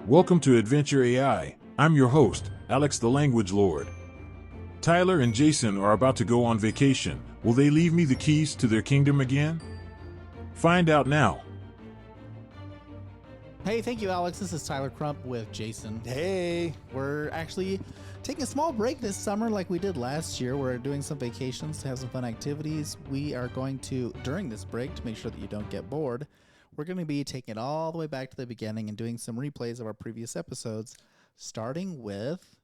Welcome to Adventure AI. I'm your host, Alex the Language Lord. Tyler and Jason are about to go on vacation. Will they leave me the keys to their kingdom again? Find out now. Hey, thank you, Alex. This is Tyler Crump with Jason. Hey. We're actually taking a small break this summer like we did last year. We're doing some vacations to have some fun activities. We are going to, during this break, to make sure that you don't get bored, we're going to be taking it all the way back to the beginning and doing some replays of our previous episodes, starting with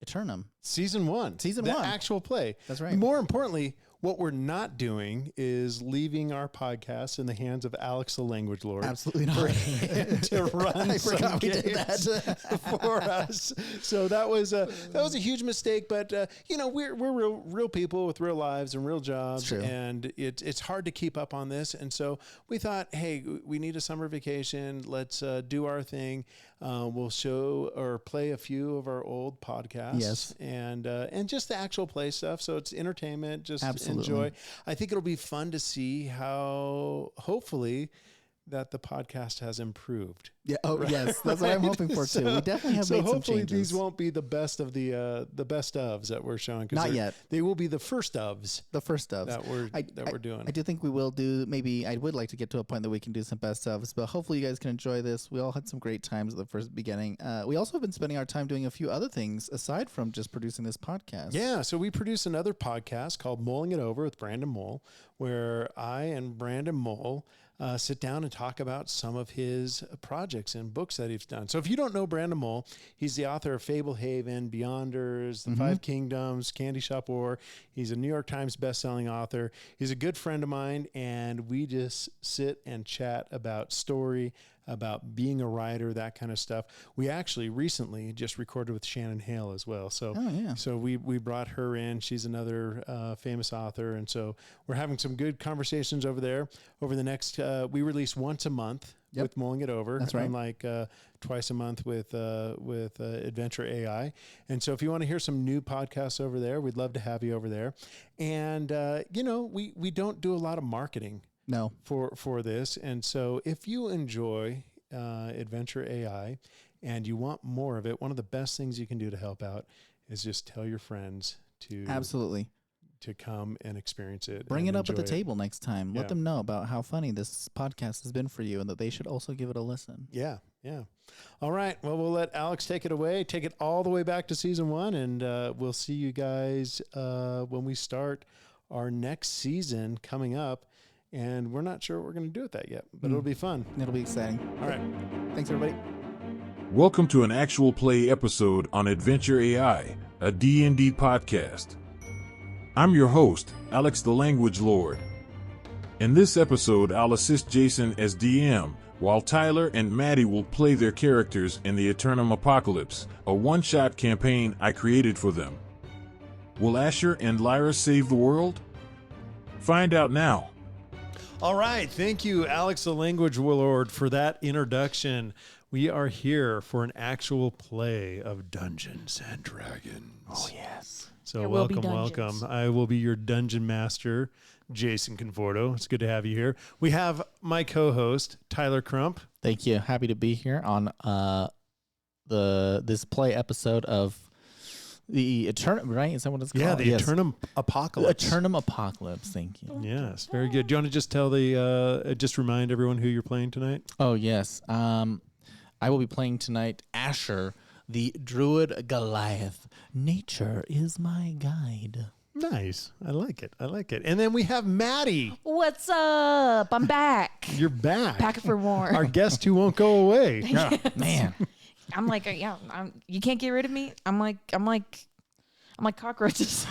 Eternam. Season 1. The actual play. That's right. More importantly, what we're not doing is leaving our podcast in the hands of Alex the Language Lord. Absolutely not. To run I some forgot we did games for us. So that was a huge mistake. But we're real people with real lives and real jobs, and it's hard to keep up on this. And so we thought, hey, we need a summer vacation. Let's do our thing. We'll show or play a few of our old podcasts. Yes. And just the actual play stuff. So it's entertainment. Just Absolutely. enjoy. I think it'll be fun to see how, hopefully, that the podcast has improved. Yeah. Oh, right? Yes. That's what I'm hoping for too. We definitely have made some changes. So hopefully these won't be the best of the best ofs that we're showing. Not yet. They will be the first ofs. The first ofs that we're doing. I do think we will do. Maybe I would like to get to a point that we can do some best ofs, but hopefully you guys can enjoy this. We all had some great times at the first beginning. We also have been spending our time doing a few other things aside from just producing this podcast. Yeah. So we produce another podcast called Mulling It Over with Brandon Mole, where I and Brandon Mole sit down and talk about some of his projects and books that he's done. So if you don't know Brandon Mole, he's the author of Fable Haven, Beyonders, The Five Kingdoms, Candy Shop War. He's a New York Times bestselling author. He's a good friend of mine, and we just sit and chat about story, about being a writer, that kind of stuff. We actually recently just recorded with Shannon Hale as well. So, so we brought her in. She's another famous author. And so we're having some good conversations over there. Over the next, we release once a month with Mulling It Over. That's right. Unlike twice a month with Adventure AI. And so if you want to hear some new podcasts over there, we'd love to have you over there. And, we don't do a lot of marketing. No. For this. And so if you enjoy Adventure AI and you want more of it, one of the best things you can do to help out is just tell your friends to come and experience it. Bring it up at the table next time. Let them know about how funny this podcast has been for you and that they should also give it a listen. Yeah. All right. Well, we'll let Alex take it away. Take it all the way back to season 1, and we'll see you guys when we start our next season coming up. And we're not sure what we're going to do with that yet, but it'll be fun. It'll be exciting. All right. Thanks, everybody. Welcome to an actual play episode on Adventure AI, a D&D podcast. I'm your host, Alex the Language Lord. In this episode, I'll assist Jason as DM, while Tyler and Maddie will play their characters in the Eternam Apocalypse, a one-shot campaign I created for them. Will Asher and Lyra save the world? Find out now. All right. Thank you, Alex the Language Lord, for that introduction. We are here for an actual play of Dungeons and Dragons. Oh, yes. So welcome. I will be your dungeon master, Jason Conforto. It's good to have you here. We have my co-host, Tyler Crump. Thank you. Happy to be here on this play episode of the Eternam, right? Is that what it's called? Yeah, the Eternam Apocalypse. The Eternam Apocalypse. Thank you. Yes, very good. Do you want to just tell just remind everyone who you're playing tonight? Oh, yes. I will be playing tonight Asher, the Druid Goliath. Nature is my guide. Nice. I like it. And then we have Maddie. What's up? I'm back. You're back. Back for more. Our guest who won't go away. Yeah, man. I'm like, you can't get rid of me. I'm like cockroaches.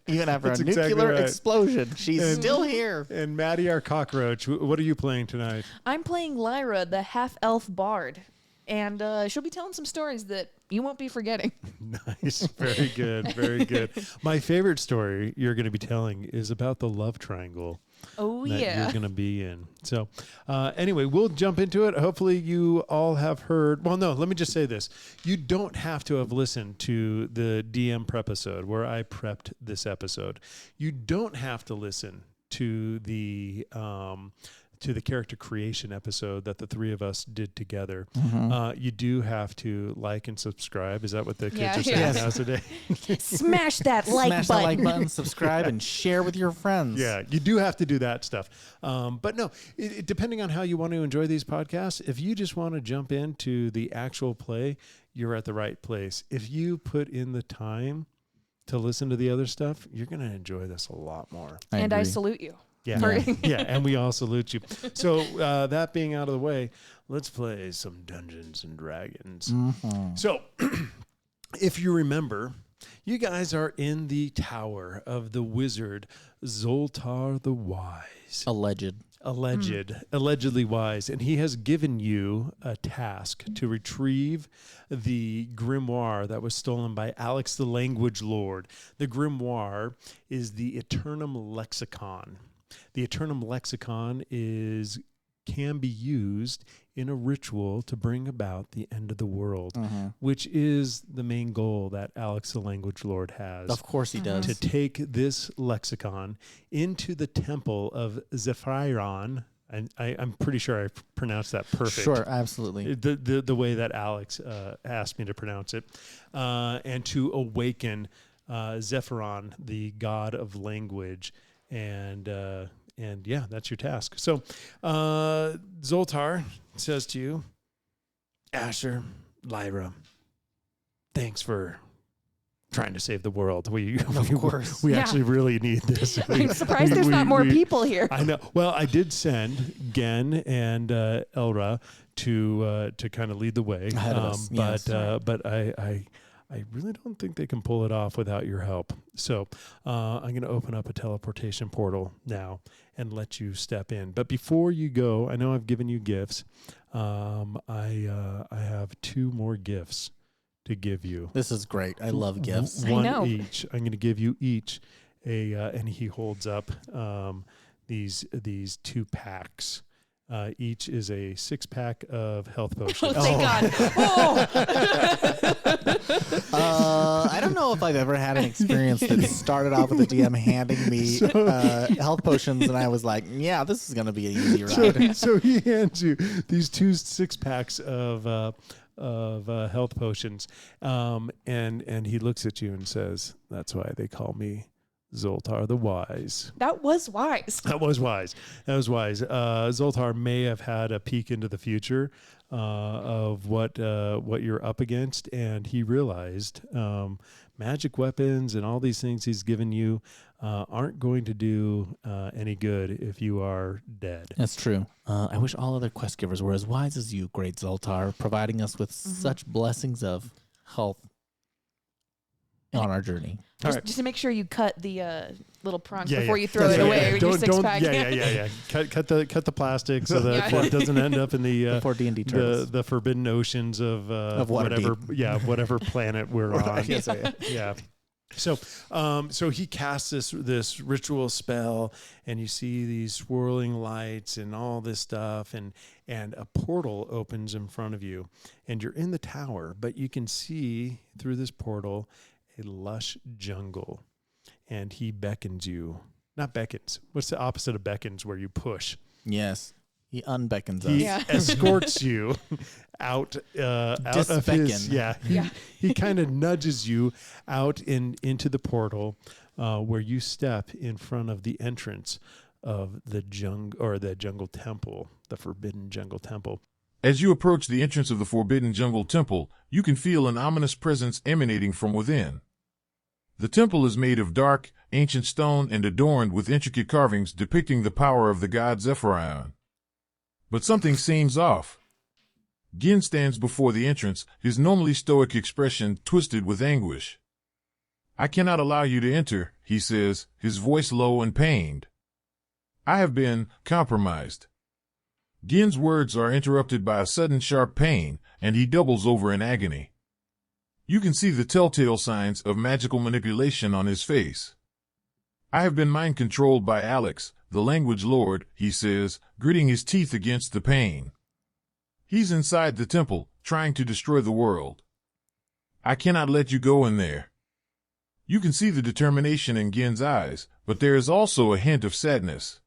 Even after a nuclear explosion, she's still here. And Maddie, our cockroach. What are you playing tonight? I'm playing Lyra, the half-elf bard. And she'll be telling some stories that you won't be forgetting. Nice. Very good. Very good. My favorite story you're going to be telling is about the love triangle. Oh, that yeah. You're going to be in. So anyway, we'll jump into it. Hopefully you all have heard. Well, no, let me just say this. You don't have to have listened to the DM prep episode where I prepped this episode. You don't have to listen to the to the character creation episode that the three of us did together. You do have to like and subscribe. Is that what the kids are saying now today? Smash that like Smash button. that like button, subscribe, and share with your friends. Yeah, you do have to do that stuff. But no, depending on how you want to enjoy these podcasts, if you just want to jump into the actual play, you're at the right place. If you put in the time to listen to the other stuff, you're going to enjoy this a lot more. I salute you. Yeah, yeah, and we all salute you. So that being out of the way, let's play some Dungeons and Dragons. So if you remember, you guys are in the tower of the wizard Zoltar the Wise. Allegedly wise. And he has given you a task to retrieve the grimoire that was stolen by Alex the Language Lord. The grimoire is the Eternam lexicon. The Eternam lexicon can be used in a ritual to bring about the end of the world, which is the main goal that Alex the Language Lord has. Of course he does. To take this lexicon into the temple of Zephyron, and I'm pretty sure I pronounced that perfect. Sure, absolutely. The way that Alex asked me to pronounce it, and to awaken Zephyron, the god of language, and yeah, that's your task. So Zoltar says to you, Asher, Lyra, thanks for trying to save the world. Of course. We actually really need this. I'm surprised there's not more people here. I know. Well, I did send Gen and Elra to kind of lead the way. Ahead of us, yes. But I really don't think they can pull it off without your help. So I'm going to open up a teleportation portal now and let you step in. But before you go, I know I've given you gifts. I have 2 more gifts to give you. This is great. I love gifts. One I know. each. I'm going to give you each and he holds up these 2 packs. Each is a 6-pack of health potions. Oh, thank God. I don't know if I've ever had an experience that started off with a DM handing me health potions, and I was like, yeah, this is going to be an easy ride. So he hands you these 2 6-packs of health potions, and he looks at you and says, "That's why they call me Zoltar the Wise." That was wise. That was wise. Zoltar may have had a peek into the future of what you're up against, and he realized magic weapons and all these things he's given you aren't going to do any good if you are dead. That's true. I wish all other quest givers were as wise as you, great Zoltar, providing us with such blessings of health on our journey. Just to make sure you cut the little prongs Yeah, before yeah. you throw it away with your 6-pack. Yeah. Cut the plastic so that it doesn't end up in the For D&D turtles. the forbidden oceans of whatever whatever planet we're on. Yeah. So he casts this ritual spell, and you see these swirling lights and all this stuff, and a portal opens in front of you, and you're in the tower, but you can see through this portal a lush jungle, and he beckons you. Not beckons. What's the opposite of beckons where you push? Yes. He unbeckons us. He escorts you out of his. Yeah. He kind of nudges you out into the portal where you step in front of the entrance of the jungle temple, the forbidden jungle temple. As you approach the entrance of the Forbidden Jungle Temple, you can feel an ominous presence emanating from within. The temple is made of dark, ancient stone and adorned with intricate carvings depicting the power of the god Zephyrion. But something seems off. Gin stands before the entrance, his normally stoic expression twisted with anguish. "I cannot allow you to enter," he says, his voice low and pained. "I have been compromised." Gin's words are interrupted by a sudden sharp pain, and he doubles over in agony. You can see the telltale signs of magical manipulation on his face. "I have been mind-controlled by Alex, the Language Lord," he says, gritting his teeth against the pain. "He's inside the temple, trying to destroy the world. I cannot let you go in there." You can see the determination in Gin's eyes, but there is also a hint of sadness.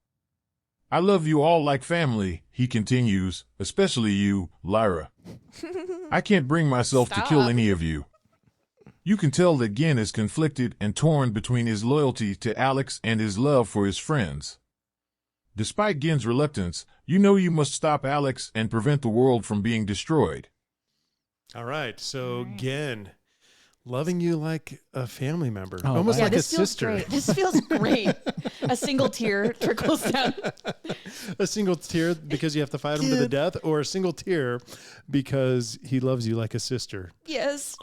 I love you all like family, he continues, especially you, Lyra. I can't bring myself to kill Stop. any of you. You can tell that Gen is conflicted and torn between his loyalty to Alex and his love for his friends. Despite Gen's reluctance, you know you must stop Alex and prevent the world from being destroyed. All right. So, All right. Gen, loving you like a family member, Oh, almost yeah, like a this feels sister. great. This feels great. A single tear trickles down. A single tear because you have to fight him to the death, or a single tear because he loves you like a sister. Yes.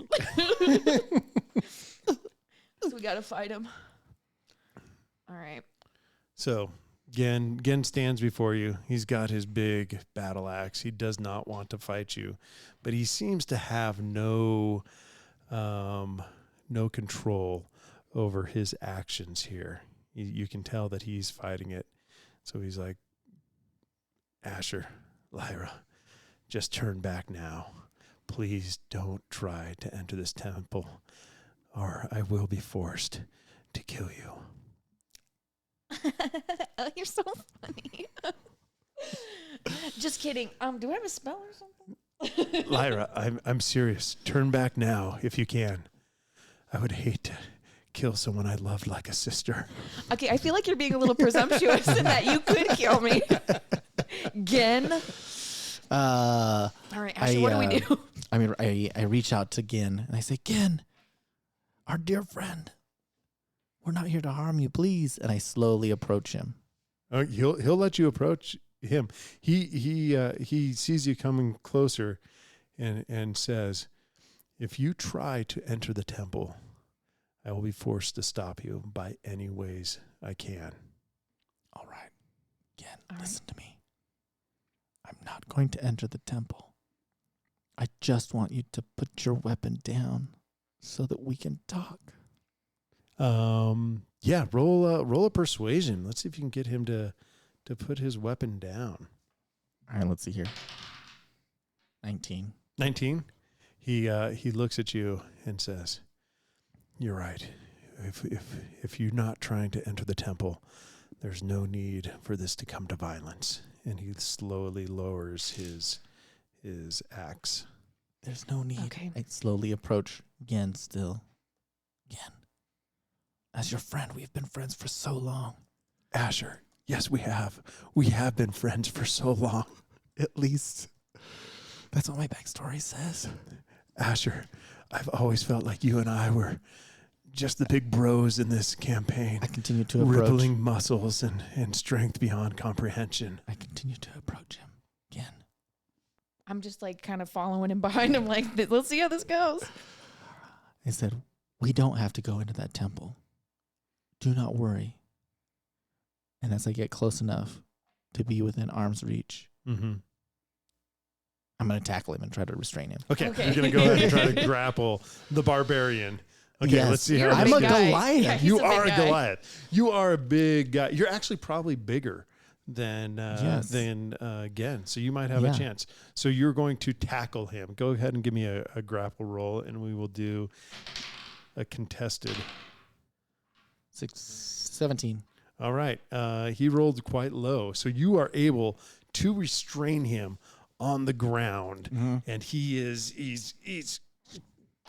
So we gotta fight him. All right. So Gen stands before you. He's got his big battle axe. He does not want to fight you, but he seems to have no control over his actions here. You can tell that he's fighting it. So he's like, Asher, Lyra, just turn back now. Please don't try to enter this temple, or I will be forced to kill you. Oh, you're so funny. Just kidding. Do I have a spell or something? Lyra, I'm serious. Turn back now if you can. I would hate to kill someone I loved like a sister. Okay, I feel like you're being a little presumptuous in that you could kill me. Gen. All right, Ashley, what do we do? I reach out to Gen and I say, Gen, our dear friend, we're not here to harm you, please. And I slowly approach him. He'll let you approach him. He sees you coming closer, and says, "If you try to enter the temple, I will be forced to stop you by any ways I can." All right. Gen, All listen to me. I'm not going to enter the temple. I just want you to put your weapon down so that we can talk. Yeah, roll a persuasion. Let's see if you can get him to put his weapon down. All right, let's see here. 19. 19. He looks at you and says, "You're right. If you're not trying to enter the temple, there's no need for this to come to violence." And he slowly lowers his axe. There's no need. Okay. I slowly approach Gen still. Gen, as your friend, we've been friends for so long. Asher, yes, we have. We have been friends for so long. At least that's what my backstory says. Asher, I've always felt like you and I were just the big bros in this campaign. I continue to approach. Rippling muscles and strength beyond comprehension. I continue to approach him. Gen, I'm just like kind of following him behind him, like, let's see how this goes. I said, we don't have to go into that temple. Do not worry. And as I get close enough to be within arm's reach, Mm-hmm. I'm going to tackle him and try to restrain him. Okay, Okay. you're going to go ahead and try to grapple the barbarian. Okay, Yes. let's see You're how I'm this a goes. guy. Goliath. Yeah, he's You a big are a guy. Goliath. You are a big guy. You're actually probably bigger than Yes. Gen, so you might have Yeah. a chance. So you're going to tackle him. Go ahead and give me a grapple roll, and we will do a contested. 17. All right. He rolled quite low, so you are able to restrain him on the ground, and he's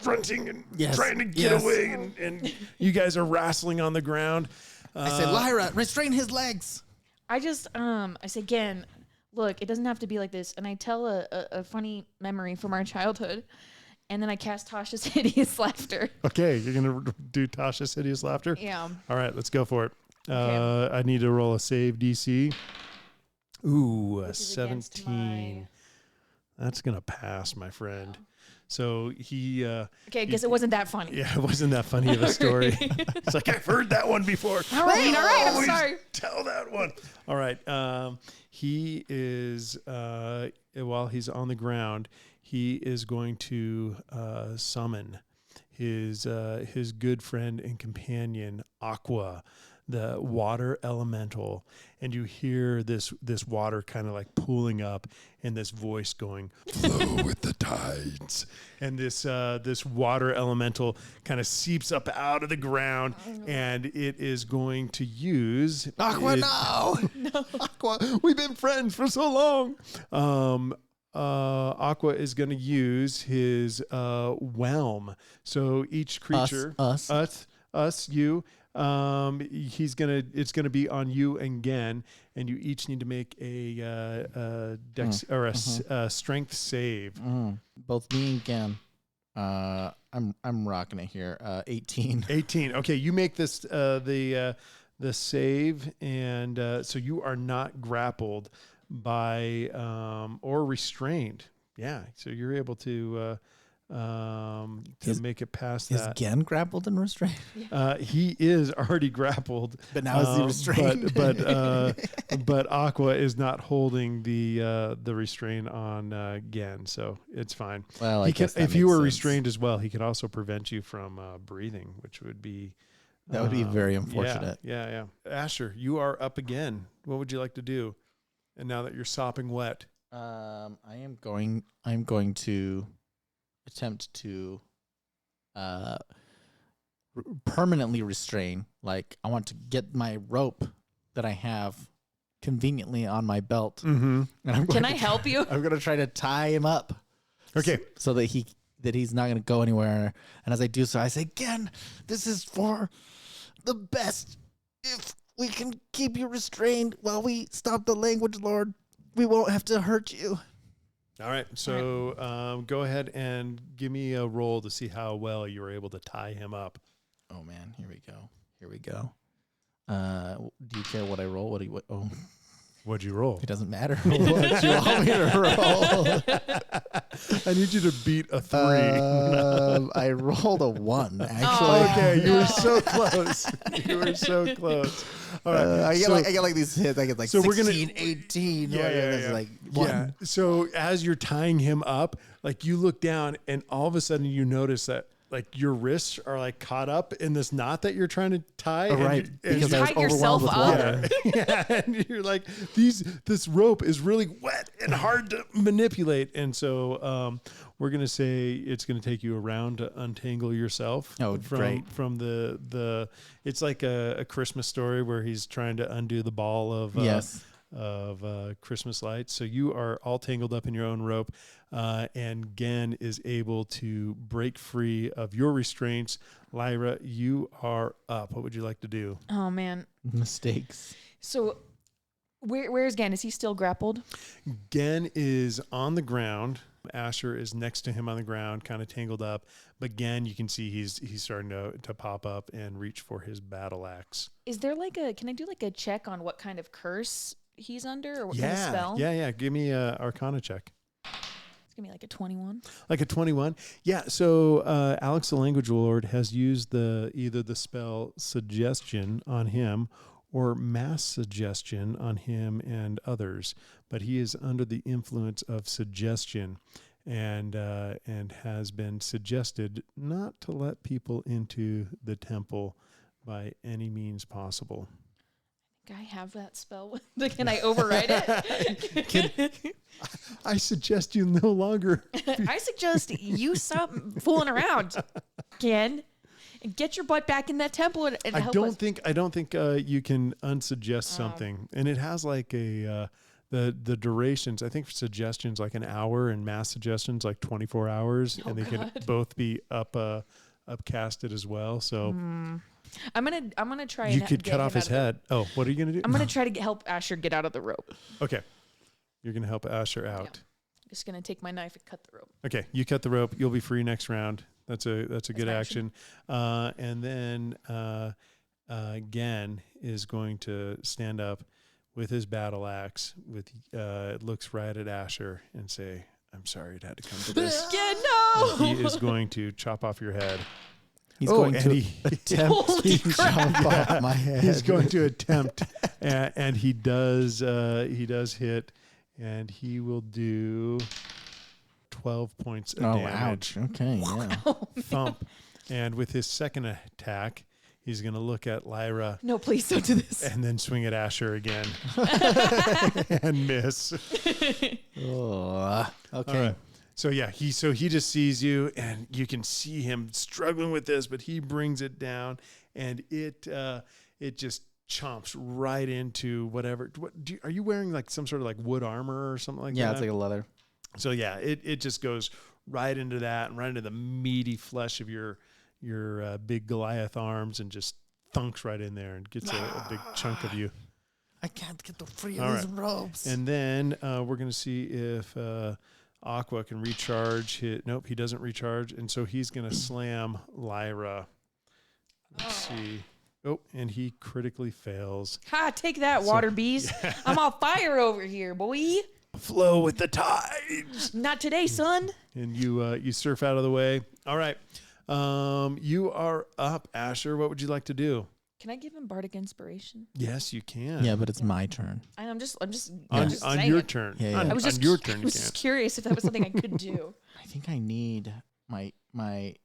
grunting and Yes, trying to get yes. away, and you guys are wrestling on the ground. I said, Lyra, restrain his legs. I just, I say, Gen, look, it doesn't have to be like this. And I tell a funny memory from our childhood. And then I cast Tasha's Hideous Laughter. Okay, you're going to do Tasha's Hideous Laughter? Yeah. All right, let's go for it. Okay. I need to roll a save DC. Ooh, a Which is against 17. That's going to pass, my friend. So he... Okay, I guess it wasn't that funny. yeah, it wasn't that funny of a story. It's like, I've heard that one before. All right, I'm Always sorry. Tell that one. All right. He is, while he's on the ground, he is going to summon his good friend and companion, Aqua, the water elemental, and you hear this water kind of like pooling up, and this voice going, "Flow with the tides." And this water elemental kind of seeps up out of the ground, and it is going to use Aqua, no. Aqua, we've been friends for so long. Aqua is going to use his whelm. So each creature, you, it's going to be on you and Gen, and you each need to make a dex or a strength save. Both me and Gen. I'm rocking it here. 18. 18. Okay, you make this the save, and so you are not grappled by or restrained. Yeah, so you're able to make it past Is that. Gen grappled and restrained? He is already grappled, But now is he restrained? But Aqua is not holding the restraint on Gen, so it's fine. Well, if you were restrained as well, he could also prevent you from breathing, which would be very unfortunate. Yeah. Asher, you are up again. What would you like to do? And now that you're sopping wet, I'm going to attempt to permanently restrain. Like, I want to get my rope that I have conveniently on my belt. Mm-hmm. And Can I help you? I'm going to try to tie him up. Okay. So that he's not going to go anywhere. And as I do so, I say, again, this is for the best. If we can keep you restrained while we stop the language lord, we won't have to hurt you. All right. So go ahead and give me a roll to see how well you were able to tie him up. Oh, man. Here we go. Do you care what I roll? What'd you roll? It doesn't matter what you want me to roll. I need you to beat a 3. I rolled a 1, actually. Oh. Okay, you were so close. You were so close. All right. I get like these hits. I get like so 16, 18. Yeah. It's like 1. Yeah. So as you're tying him up, like you look down and all of a sudden you notice that like your wrists are like caught up in this knot that you're trying to tie. Oh, right. Because I was Tie yourself overwhelmed with up. water. Yeah, and you're like, this rope is really wet and hard to manipulate. And so we're going to say it's going to take you a round to untangle yourself. Oh, great. From the it's like a Christmas Story where he's trying to undo the ball of Christmas lights. So you are all tangled up in your own rope, and Gen is able to break free of your restraints. Lyra, you are up. What would you like to do? Oh, man. Mistakes. So where's Gen? Is he still grappled? Gen is on the ground. Asher is next to him on the ground, kind of tangled up. But Gen, you can see he's starting to pop up and reach for his battle axe. Is there can I do like a check on what kind of curse he's under or what kind of spell? Yeah. Give me a Arcana check. It's going to be like a 21. Like a 21? Yeah, so Alex the Language Lord has used either the spell Suggestion on him or Mass Suggestion on him and others, but he is under the influence of Suggestion and has been suggested not to let people into the temple by any means possible. I have that spell. Can I override it? I suggest you no longer. I suggest you stop fooling around, Ken, and get your butt back in that temple and I help don't us. think you can unsuggest something, and it has like the durations. I think Suggestions like an hour, and Mass Suggestions like 24 hours, and they can both be upcasted as well. So. I'm gonna try. You and could get cut him off his out of head. Oh, what are you gonna do? I'm gonna try to help Asher get out of the rope. Okay, you're gonna help Asher out. I'm just gonna take my knife and cut the rope. Okay, you cut the rope. You'll be free next round. That's a good my action. And then Gen is going to stand up with his battle axe. Looks right at Asher and say, "I'm sorry it had to come to this." Yeah, no. And he is going to chop off your head. He's going to he attempt Holy to crap. jump off my head. He's going to attempt, and he does hit, and he will do 12 points of damage. Ouch. Okay, yeah. Thump. And with his second attack, He's going to look at Lyra No, please don't do this. and then swing at Asher again and miss. Oh, okay. All right. So yeah, he just sees you, and you can see him struggling with this, but he brings it down, and it just chomps right into whatever. Are you wearing like some sort of like wood armor or something like that? Yeah, it's like a leather. So yeah, it just goes right into that and right into the meaty flesh of your big Goliath arms, and just thunks right in there and gets a big chunk of you. I can't get the free All of these right. robes. And then we're going to see if Aqua can recharge. Nope, he doesn't recharge. And so he's going to slam Lyra. Let's see. Oh, and he critically fails. Ha, take that, water bees. Yeah. I'm on fire over here, boy. Flow with the tides. Not today, son. And you surf out of the way. All right. You are up, Asher. What would you like to do? Can I give him bardic inspiration? Yes, you can. Yeah, but it's my turn. I'm just On saying your it. turn. Yeah, yeah. On, I was on just your turn, I you was can. just curious if that was something I could do. I think I need my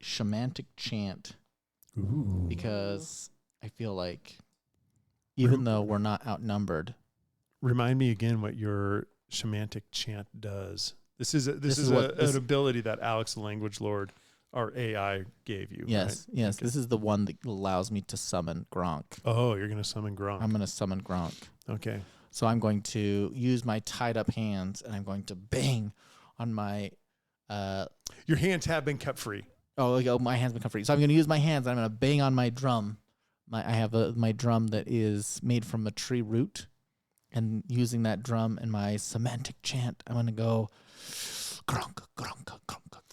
shamantic chant Ooh. because I feel like even though we're not outnumbered, Remind me again what your shamantic chant does. This is an ability that Alex, the Language Lord, our AI, gave you. yes, right? yes, Okay. this is the one that allows me to summon Gronk. Oh, you're going to summon Gronk. I'm going to summon Gronk. Okay. So I'm going to use my tied up hands and I'm going to bang on my Your hands have been cut free. my hands become free. So I'm going to use my hands and I'm going to bang on my drum. I have my drum that is made from a tree root, and using that drum and my semantic chant, I'm going to go Gronk, Gronk, Gronk,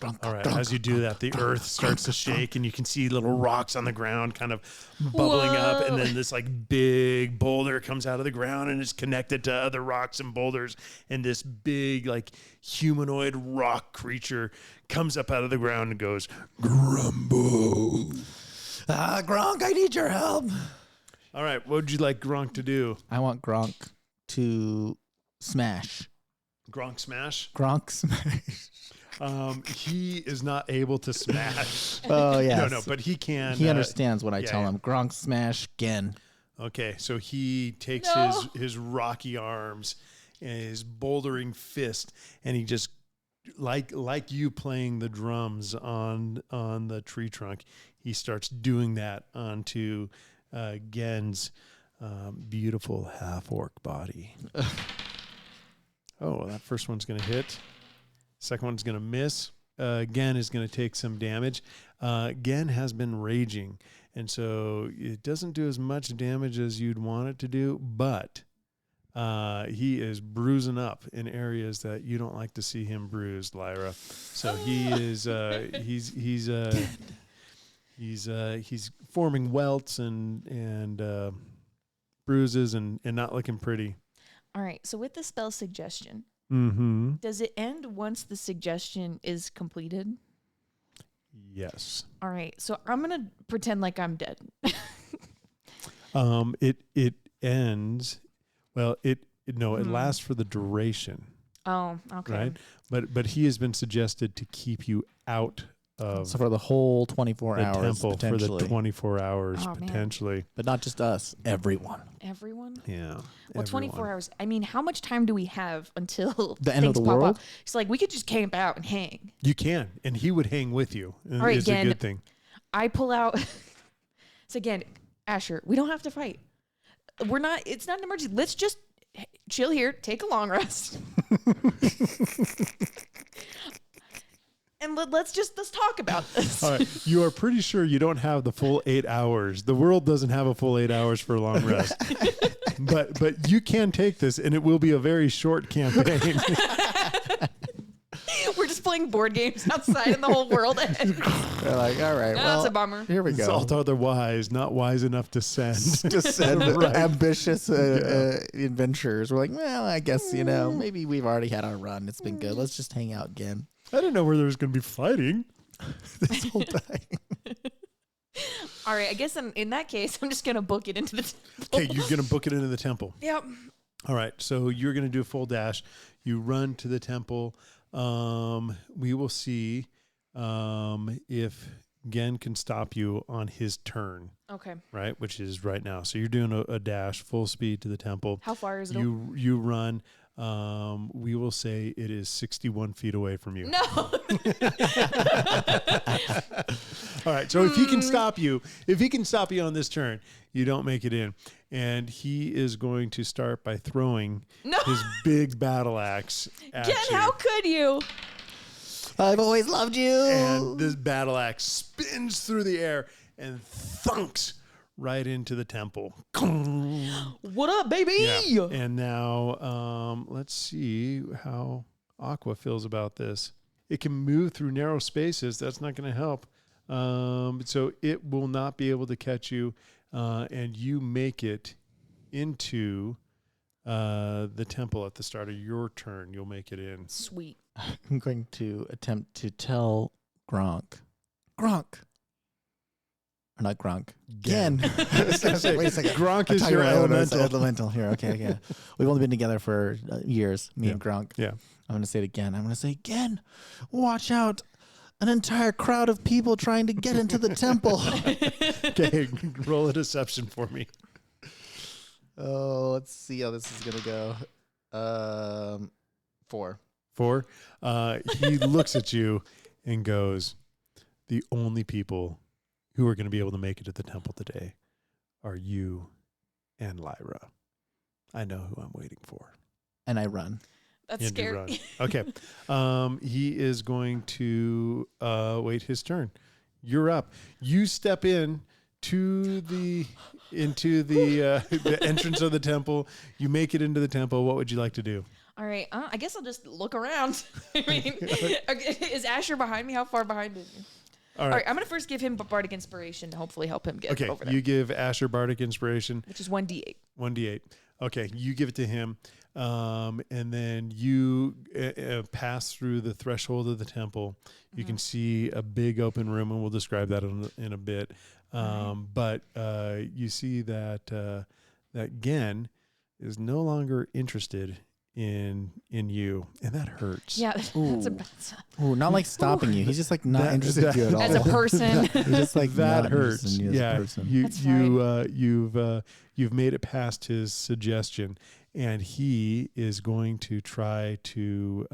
Gronk. All right. Gronk, As you do that, the earth starts to shake, and you can see little rocks on the ground kind of bubbling up, and then this like big boulder comes out of the ground and is connected to other rocks and boulders, and this big like humanoid rock creature comes up out of the ground and goes, "Grumble." Gronk, I need your help. All right. What would you like Gronk to do? I want Gronk to smash. Gronk smash? Gronk smash. He is not able to smash. Oh, yes. No, but he can. He understands when I yeah, tell yeah. him Gronk smash again. Okay, so he takes No. his rocky arms and his bouldering fist, and he just like you playing the drums on the tree trunk. He starts doing that onto Gen's beautiful half orc body. Oh, that first one's going to hit. Second one's going to miss. Gen is going to take some damage. Gen has been raging, and so it doesn't do as much damage as you'd want it to do, but he is bruising up in areas that you don't like to see him bruised, Lyra. So he is he's forming welts and bruises and not looking pretty. All right. So with the spell suggestion, Mm-hmm. does it end once the suggestion is completed? Yes. All right. So I'm gonna pretend like I'm dead. It ends. Well, it lasts for the duration, Oh, okay. right? But he has been suggested to keep you out of So for the whole 24 the hours, temple for the potentially. 24 hours Oh, man. potentially. But not just us, everyone. Everyone. Yeah. Well, 24 everyone. hours. I mean, how much time do we have until The end of things the pop world? up? It's like we could just camp out and hang. You can, and he would hang with you. All right, it's a Gen. good thing. I pull out. So again, Asher, we don't have to fight. We're not. It's not an emergency. Let's just chill here, take a long rest, and let's talk about this. All right. You are pretty sure you don't have the full 8 hours. The world doesn't have a full 8 hours for a long rest. but you can take this, and it will be a very short campaign. We're just playing board games outside, and the whole world ends. They're like, all right, That's a bummer. here we go. Salt otherwise, not wise enough to send. to send Right. ambitious adventurers. We're like, well, I guess, maybe we've already had our run. It's been good. Let's just hang out again. I didn't know where there was going to be fighting. This whole time. All right, I guess in that case, I'm just gonna book it into the. Okay, you're going to book it into the temple. Yep. All right, so you're going to do a full dash. You run to the temple. We will see if Gen can stop you on his turn, Okay. right? Which is right now. So you're doing a dash full speed to the temple. How far is it? You run. We will say it is 61 feet away from you. No. All right. So if he can stop you on this turn, you don't make it in. And he is going to start by throwing his big battle axe at Ken, you. how could you? I've always loved you. And this battle axe spins through the air and thunks right into the temple. What up, baby? Yeah. And now let's see how Aqua feels about this. It can move through narrow spaces. That's not going to help. So it will not be able to catch you, and you make it into the temple at the start of your turn. You'll make it in. Sweet. I'm going to attempt to tell Gronk. Or not Gronk. Gen. Wait a second. Gronk I is thought your you were elemental. elemental here. Okay. We've only been together for years, me Yeah. and Gronk. Yeah. I'm going to say it again. I'm going to say, Gen, watch out. An entire crowd of people trying to get into the temple. Okay, roll a deception for me. Oh, let's see how this is going to go. 4. 4. He looks at you and goes, "The only people who are going to be able to make it to the temple today are you and Lyra. I know who I'm waiting for." And I run. That's And you scary. run. Okay. He is going to wait his turn. You're up. You step into the the entrance of the temple. You make it into the temple. What would you like to do? All right. I guess I'll just look around. I mean, okay, is Asher behind me? How far behind is he? All All right. right. I'm going to first give him Bardic Inspiration to hopefully help him get Okay. over there. You give Asher Bardic Inspiration. Which is 1d8. 1d8. Okay, you give it to him, and then you pass through the threshold of the temple. You can see a big open room, and we'll describe that in a bit. But you see that Gen is no longer interested in you, and that hurts. Yeah, that's a bad sign. Ooh, not like stopping you. He's just like not That- interested in you at all. As a person. He's just like That not hurts. interested in you as a Yeah, person. That's you've made it past his suggestion, and he is going to try to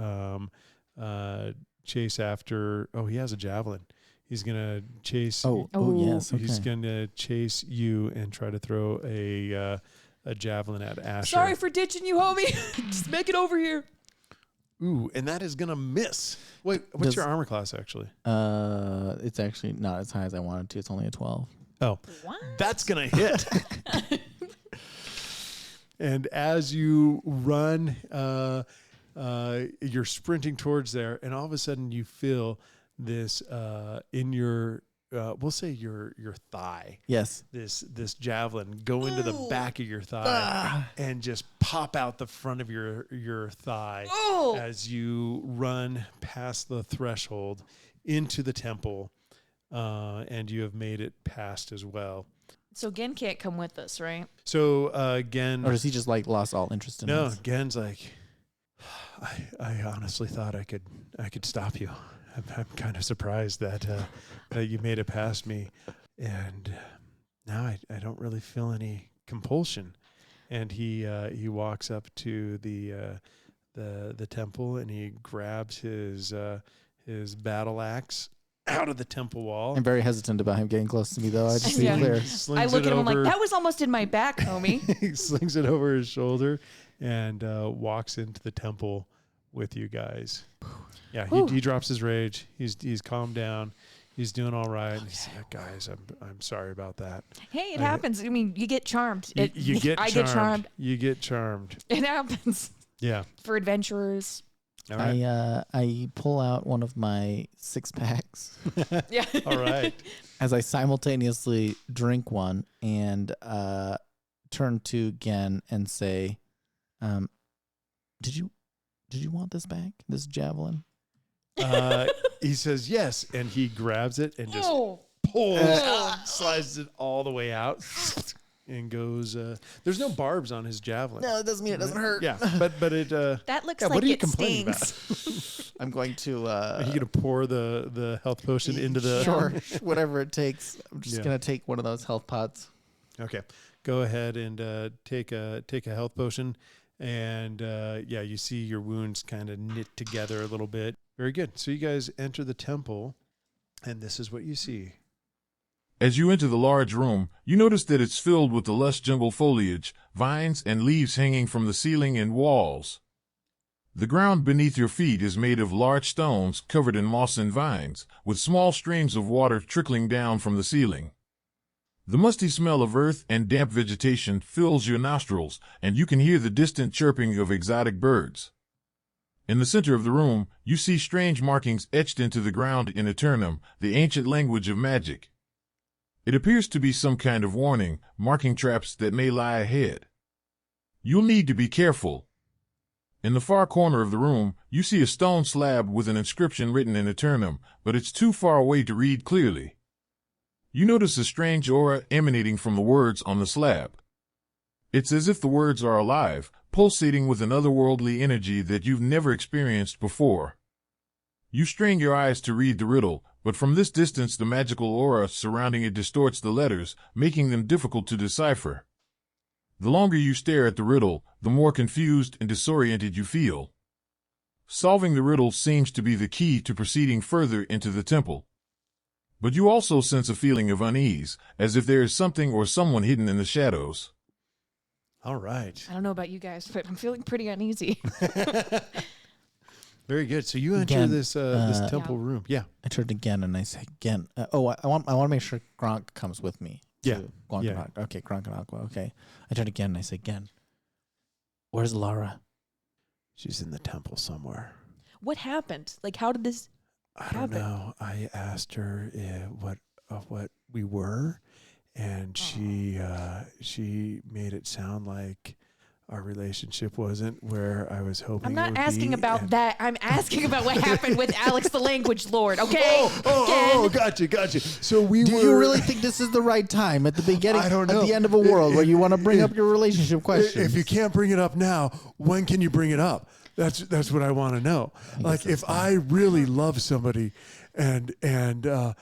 chase after. Oh, he has a javelin. He's gonna chase. Oh, yes. Okay. He's gonna chase you and try to throw a javelin at Asher. Sorry for ditching you, homie. Just make it over here. Ooh, and that is gonna miss. Wait, what's Does- your armor class actually? It's actually not as high as I wanted to. It's only a 12. Oh, What? that's gonna hit. And as you run, you're sprinting towards there, and all of a sudden you feel this in your, we'll say your thigh. Yes. This javelin go into the back of your thigh and just pop out the front of your thigh Oh. as you run past the threshold into the temple, and you have made it past as well. So Gen can't come with us, right? So again, Or does he just like lost all interest in no, us? Gen's like, I honestly thought I could stop you. I'm kind of surprised that you made it past me, and now I don't really feel any compulsion. And he walks up to the temple, and he grabs his battle axe out of the temple wall. I'm very hesitant about him getting close to me, though. I just be Yeah. clear. Slings I look it at him I'm over- like, that was almost in my back, homie. He slings it over his shoulder and walks into the temple with you guys. Yeah, he drops his rage. He's calmed down. He's doing all right. And he's like, guys, I'm sorry about that. Hey, it happens. I mean, you get charmed. You get I charmed. get charmed. You get charmed. It happens Yeah. for adventurers. All right. I pull out one of my 6-packs Yeah. All right. as I simultaneously drink one and turn to Gen and say, "Did you want this back? This javelin?" He says yes, and he grabs it and just Oh. pulls, slides it all the way out, and goes. There's no barbs on his javelin. No, it doesn't mean it doesn't hurt. Yeah, but it. That looks Yeah, like what are you it complaining stings. I'm going to. Are you gonna pour the health potion into the? Sure, whatever it takes. I'm just gonna take one of those health pods. Okay, go ahead and take a health potion, and you see your wounds kind of knit together a little bit. Very good. So you guys enter the temple, and this is what you see. As you enter the large room, you notice that it's filled with the lush jungle foliage, vines, and leaves hanging from the ceiling and walls. The ground beneath your feet is made of large stones covered in moss and vines, with small streams of water trickling down from the ceiling. The musty smell of earth and damp vegetation fills your nostrils, and you can hear the distant chirping of exotic birds. In the center of the room, you see strange markings etched into the ground in Eternam, the ancient language of magic. It appears to be some kind of warning, marking traps that may lie ahead. You'll need to be careful. In the far corner of the room, you see a stone slab with an inscription written in Eternam, but it's too far away to read clearly. You notice a strange aura emanating from the words on the slab. It's as if the words are alive, pulsating with an otherworldly energy that you've never experienced before. You strain your eyes to read the riddle, but from this distance the magical aura surrounding it distorts the letters, making them difficult to decipher. The longer you stare at the riddle, the more confused and disoriented you feel. Solving the riddle seems to be the key to proceeding further into the temple. But you also sense a feeling of unease, as if there is something or someone hidden in the shadows. All right. I don't know about you guys, but I'm feeling pretty uneasy. Very good. So you enter Again, this temple room. Yeah. I turned again and I say again. I want to make sure Gronk comes with me. Yeah. Yeah. Okay, Gronk and Aqua. Okay. I turn again and I say again. Where's Lara? She's in the temple somewhere. What happened? Like, how did this I don't know. I asked her what we were, and she made it sound like our relationship wasn't where I was hoping. I'm it not would asking be, about that. I'm asking about what happened with Alex the Language Lord, okay? Oh, gotcha. So Do you really think this is the right time at the beginning? I don't know. At the end of a world where you want to bring up your relationship questions? If you can't bring it up now, when can you bring it up? That's what I want to know. Like, if I really love somebody and the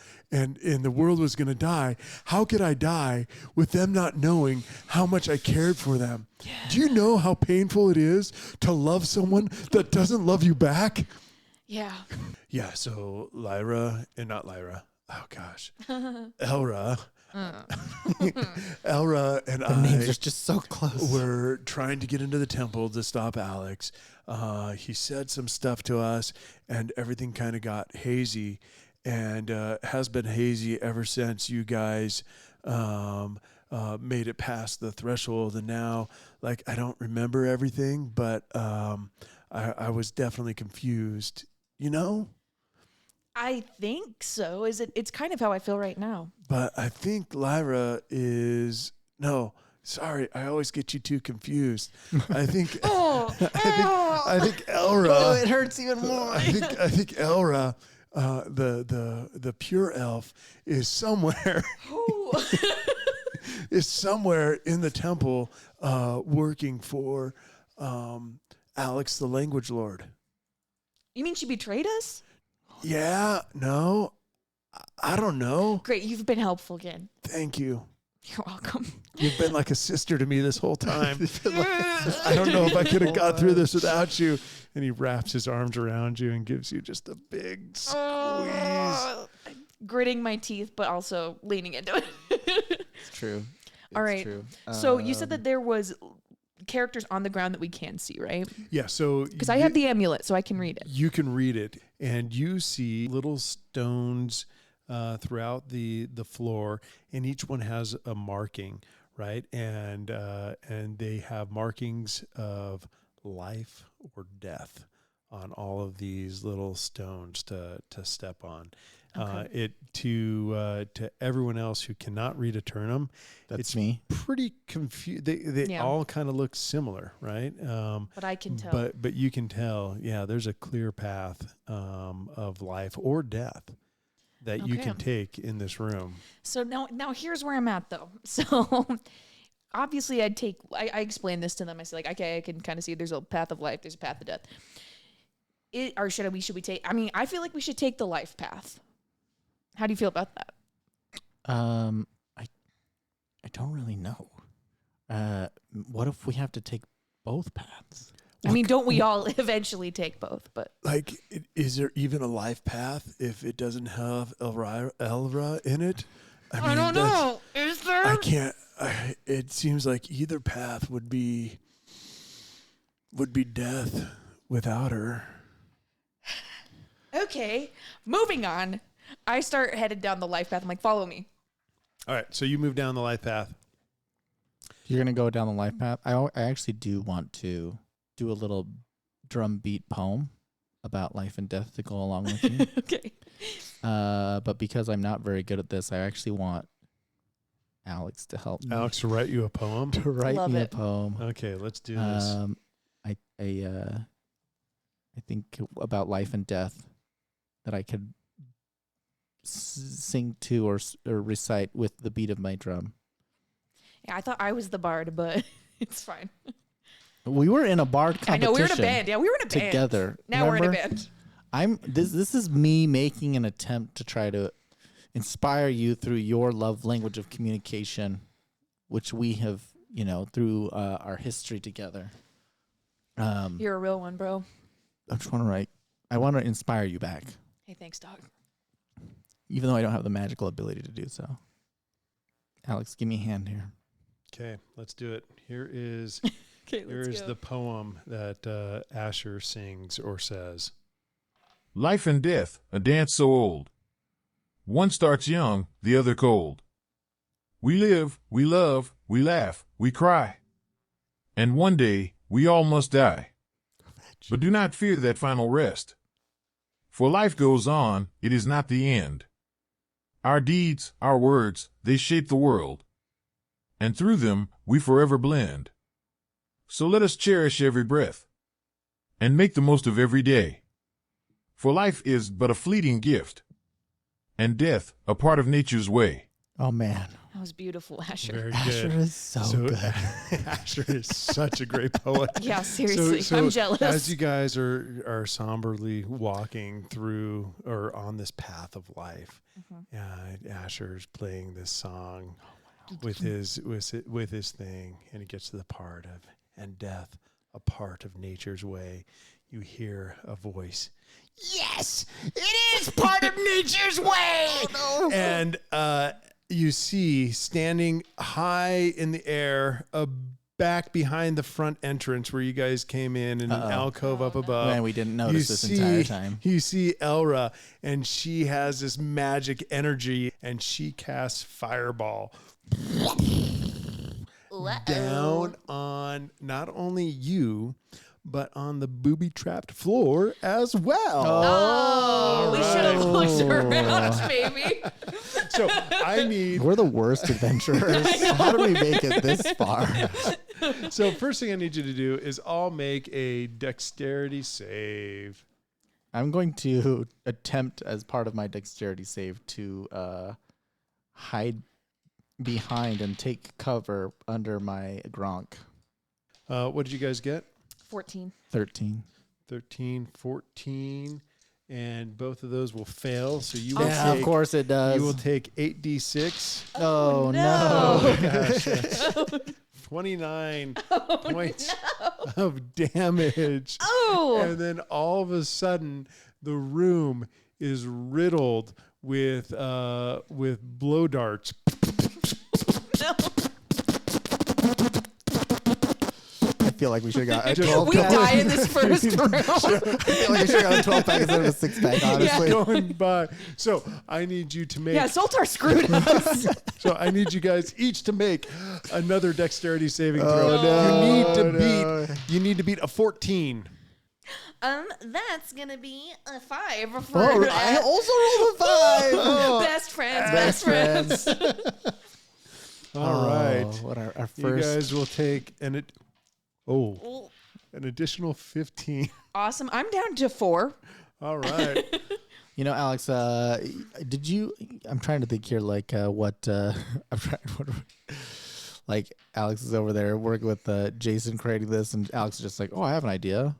world was going to die, how could I die with them not knowing how much I cared for them? Yeah. Do you know how painful it is to love someone that doesn't love you back? Yeah. Yeah, so Elra, Elra and the names are just so close. We're trying to get into the temple to stop Alex. He said some stuff to us, and everything kind of got hazy, and has been hazy ever since you guys made it past the threshold. And now, like, I don't remember everything, but I was definitely confused, you know? I think so. It's kind of how I feel right now. But I think Lyra is sorry, I always get you two confused. I think I think Elra. Oh, it hurts even more. I think Elra, the pure elf, is somewhere is somewhere in the temple, working for Alex the Language Lord. You mean she betrayed us? Yeah, no, I don't know. Great, you've been helpful again. Thank you. You're welcome. You've been like a sister to me this whole time. I don't know if I could have got through this without you. And he wraps his arms around you and gives you just a big squeeze. Gritting my teeth, but also leaning into it. It's true. All right. True. So you said that there was characters on the ground that we can see, right? Yeah, so... Because I have the amulet, so I can read it. You can read it, and you see little stones throughout the floor, and each one has a marking, right? And they have markings of life or death on all of these little stones to step on. Okay. To everyone else who cannot read Eternam, That's me. Pretty confused. They all kind of look similar, right? But I can tell. But you can tell, yeah, there's a clear path of life or death that you can take in this room. So now here's where I'm at, though. So obviously I explained this to them. I said, like, okay, I can kind of see there's a path of life, there's a path of death. Or should we take? I mean, I feel like we should take the life path. How do you feel about that? I don't really know. What if we have to take both paths? I mean, don't we all eventually take both? But Like, is there even a life path if it doesn't have Elra in it? I don't know. Is there? I can't. It seems like either path would be death without her. Okay, moving on. I start headed down the life path. I'm like, follow me. All right, so you move down the life path. You're gonna go down the life path. I actually do want to do a little drum beat poem about life and death to go along with you. Okay. But because I'm not very good at this, I actually want Alex to help me. Alex, to write you a poem. To write Love me it. a poem. Okay, let's do this. I think about life and death that I could sing to or recite with the beat of my drum. Yeah, I thought I was the bard, but it's fine. We were in a bard competition. I know we were in a band. Yeah, we were in a band together. Now we're in a Remember? band. This is me making an attempt to try to inspire you through your love language of communication, which we have, through our history together. You're a real one, bro. I just want to write. I want to inspire you back, Hey, thanks, dog. even though I don't have the magical ability to do so. Alex, give me a hand here. Okay, let's do it. Here is Okay, the poem that Asher sings or says. Life and death, a dance so old. One starts young, the other cold. We live, we love, we laugh, we cry. And one day, we all must die. But do not fear that final rest. For life goes on, it is not the end. Our deeds, our words, they shape the world. And through them, we forever blend. So let us cherish every breath. And make the most of every day. For life is but a fleeting gift. And death, a part of nature's way. Oh, man. That was beautiful, Asher. Very Asher good. is so good. Asher is such a great poet. Yeah, seriously. So I'm jealous. As you guys are somberly walking through or on this path of life, Asher's playing this song with his thing, and he gets to the part of and death, a part of nature's way. You hear a voice. Yes, it is part of nature's way. Oh, no. And you see standing high in the air, back behind the front entrance where you guys came in an alcove up above. Man, we didn't notice this entire time. You see Elra, and she has this magic energy, and she casts Fireball down on not only you, but on the booby-trapped floor as well. Oh, we should have looked around, maybe. So I need... We're the worst adventurers. How do we make it this far? So first thing I need you to do is all make a dexterity save. I'm going to attempt, as part of my dexterity save, to hide behind and take cover under my Gronk. What did you guys get? 14. 13. 13, 14, and both of those will fail. So you will Yeah, take, of course it does. You will take 8d6. Oh, no. Oh gosh, that's 29 points of damage. Oh. And then all of a sudden, the room is riddled with blow darts. No. I feel like we should have got a 12 We pack. die in this first round. I feel like we should have got a 12 pack instead of a 6 pack, honestly. Going by. So I need you to make. Yeah, Zoltar screwed us. So I need you guys each to make another dexterity saving throw. Oh, no. You need to beat a 14. That's gonna be a 5 for Oh, I also rolled a 5. best friends. Best friends. All right. What our You first. guys will take an additional 15. Awesome. I'm down to 4. All right. You know, Alex, did you? I'm trying to think here, like what I'm trying. Like Alex is over there working with Jason creating this, and Alex is just like, "Oh, I have an idea."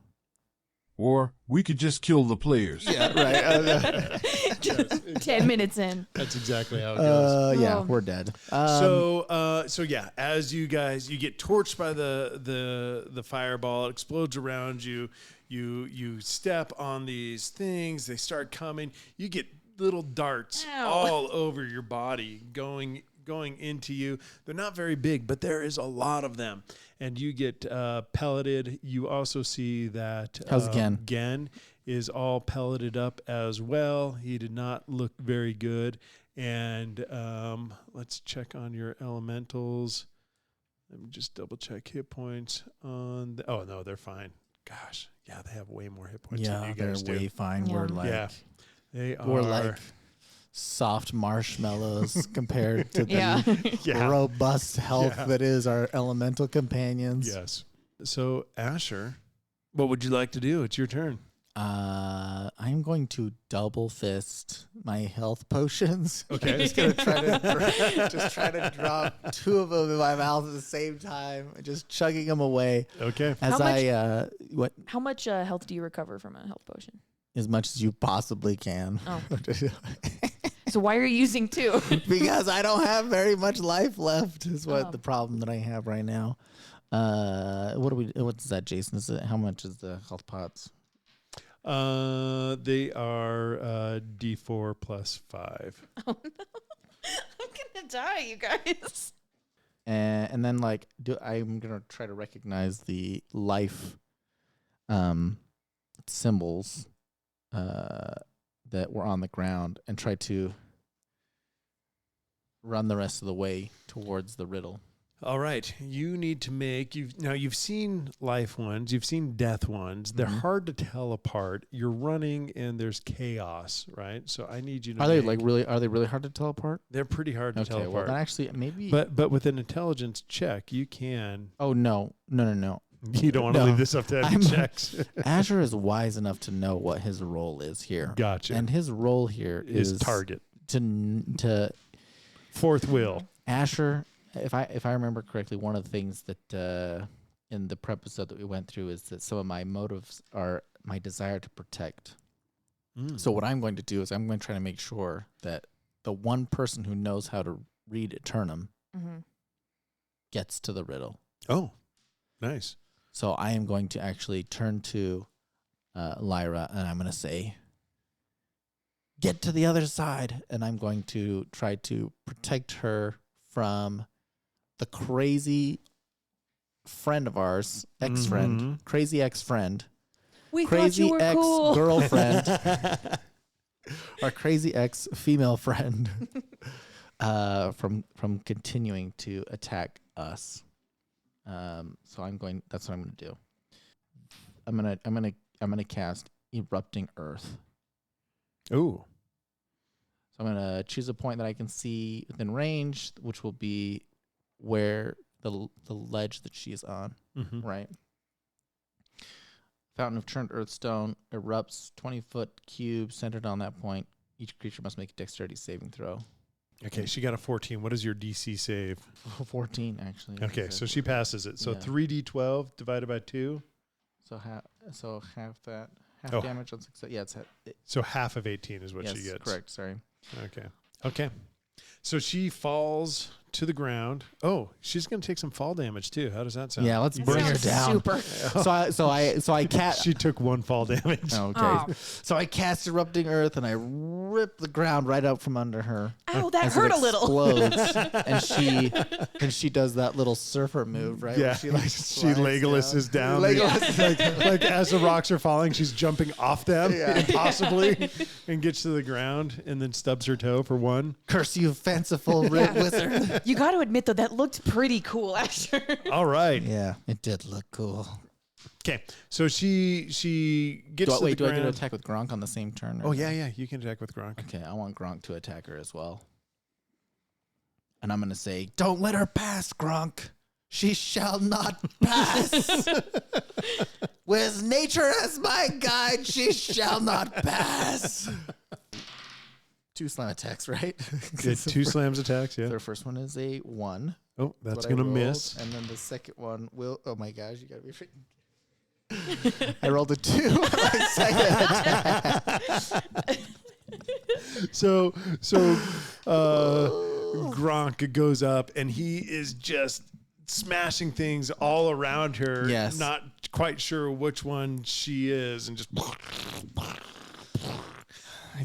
Or we could just kill the players. Yeah, right. 10 minutes in. That's exactly how it goes. Yeah, Oh. we're dead. So yeah, as you get torched by the fireball, it explodes around you. You step on these things, they start coming. You get little darts Ow. all over your body going into you. They're not very big, but there is a lot of them. And you get pelleted. You also see that How's Gen? Gen is all pelleted up as well. He did not look very good. And let's check on your elementals. Let me just double check hit points on oh no, they're fine. Gosh, yeah, they have way more hit points than Yeah, you they're guys way do. fine. Yeah. We're like Yeah. They are we're like soft marshmallows compared to the Yeah. robust health Yeah. that is our elemental companions. Yes. So Asher, what would you like to do? It's your turn. I'm going to double fist my health potions. Okay. I'm just gonna try to drop 2 of them in my mouth at the same time, just chugging them away Okay. as much- How much health do you recover from a health potion? as much as you possibly can. Oh. So why are you using 2? Because I don't have very much life left is what Oh. the problem that I have right now. What's that, Jason? How much is the health pots? They are D4 plus 5. Oh no. I'm gonna die, you guys. And then I'm gonna try to recognize the life symbols that were on the ground and try to run the rest of the way towards the riddle. All right. You need to make you've seen life ones, you've seen death ones. They're Mhm. hard to tell apart. You're running and there's chaos, right? So I need you to Are they really hard to tell apart? they're pretty hard to tell Okay, well apart. then actually maybe. But with an intelligence check, you can. Oh no. You don't want to No. leave this up to any I'm- checks. Azure is wise enough to know what his role is here. Gotcha. And his role here is is target. to Fourth wheel. Asher. If I remember correctly, one of the things that in the prep episode that we went through is that some of my motives are my desire to protect. So what I'm going to do is I'm going to try to make sure that the one person who knows how to read Eternam Mm-hmm. gets to the riddle. Oh, nice. So I am going to actually turn to Lyra and I'm going to say, get to the other side. And I'm going to try to protect her from the crazy friend of ours, ex-friend, Mhm. crazy ex-friend, We thought crazy you were cool. ex-girlfriend, our crazy ex-female friend from continuing to attack us. So that's what I'm going to do. I'm gonna cast Erupting Earth. Ooh. So I'm gonna choose a point that I can see within range, which will be where the ledge that she is on, Mm-hmm. right? Fountain of Churned Earthstone erupts 20-foot cube centered on that point. Each creature must make a dexterity saving throw. Okay, she got a 14. What is your DC save? 14 actually. Okay, so she passes it. So Yeah. 3d12 divided by 2. So half that Oh. damage on success. Yeah, it's So half of 18 is what yes, she gets. correct. Sorry. Okay. So she falls to the ground. Oh, she's going to take some fall damage too. How does that sound? Yeah, let's You bring guys- her down. Super. So I cast. She took 1 fall damage. Okay. Oh. So I cast Erupting Earth and I rip the ground right out from under her. Ow, that as it hurt a little. explodes, and she does that little surfer move, right? Yeah, Where she like she slides Legolas is down. Legolas. like as the rocks are falling, she's jumping off them Yeah. impossibly and gets to the ground and then stubs her toe for 1. Curse you, fanciful red wizard. You got to admit though, that looked pretty cool, Asher. All right. Yeah, it did look cool. Okay. So she gets to the Do I ground. get to attack with Gronk on the same turn? or Oh no? yeah. You can attack with Gronk. Okay, I want Gronk to attack her as well. And I'm going to say, don't let her pass, Gronk. She shall not pass. With nature as my guide, she shall not pass. 2 slam attacks, right? Get 2 slams attacks. Yeah. Their first one is a 1. Oh, that's what I gonna rolled, miss. And then the second one will. Oh my gosh, you gotta be freaking. I rolled a 2 on my second attack. So Gronk goes up and he is just smashing things all around her. Yes. Not quite sure which one she is, and just.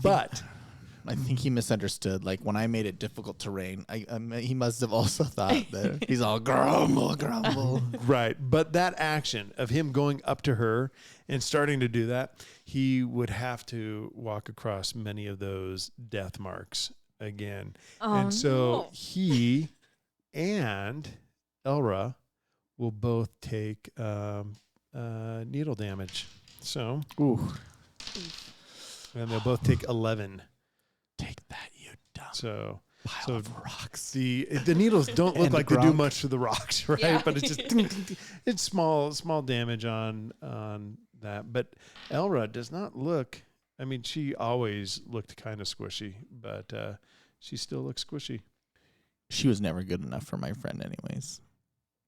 But I think he misunderstood. Like when I made it difficult terrain, he must have also thought that he's all grumble, grumble. right, but that action of him going up to her and starting to do that, he would have to walk across many of those death marks again. And so he and Elra will both take needle damage. So, and they'll both take 11. Take that, you dumb So pile of rocks. the needles don't look And like they do Gronk. much to the rocks, right? Yeah. But it's just it's small damage on that. But Elra does not look. I mean, she always looked kind of squishy, but she still looks squishy. She was never good enough for my friend, anyways.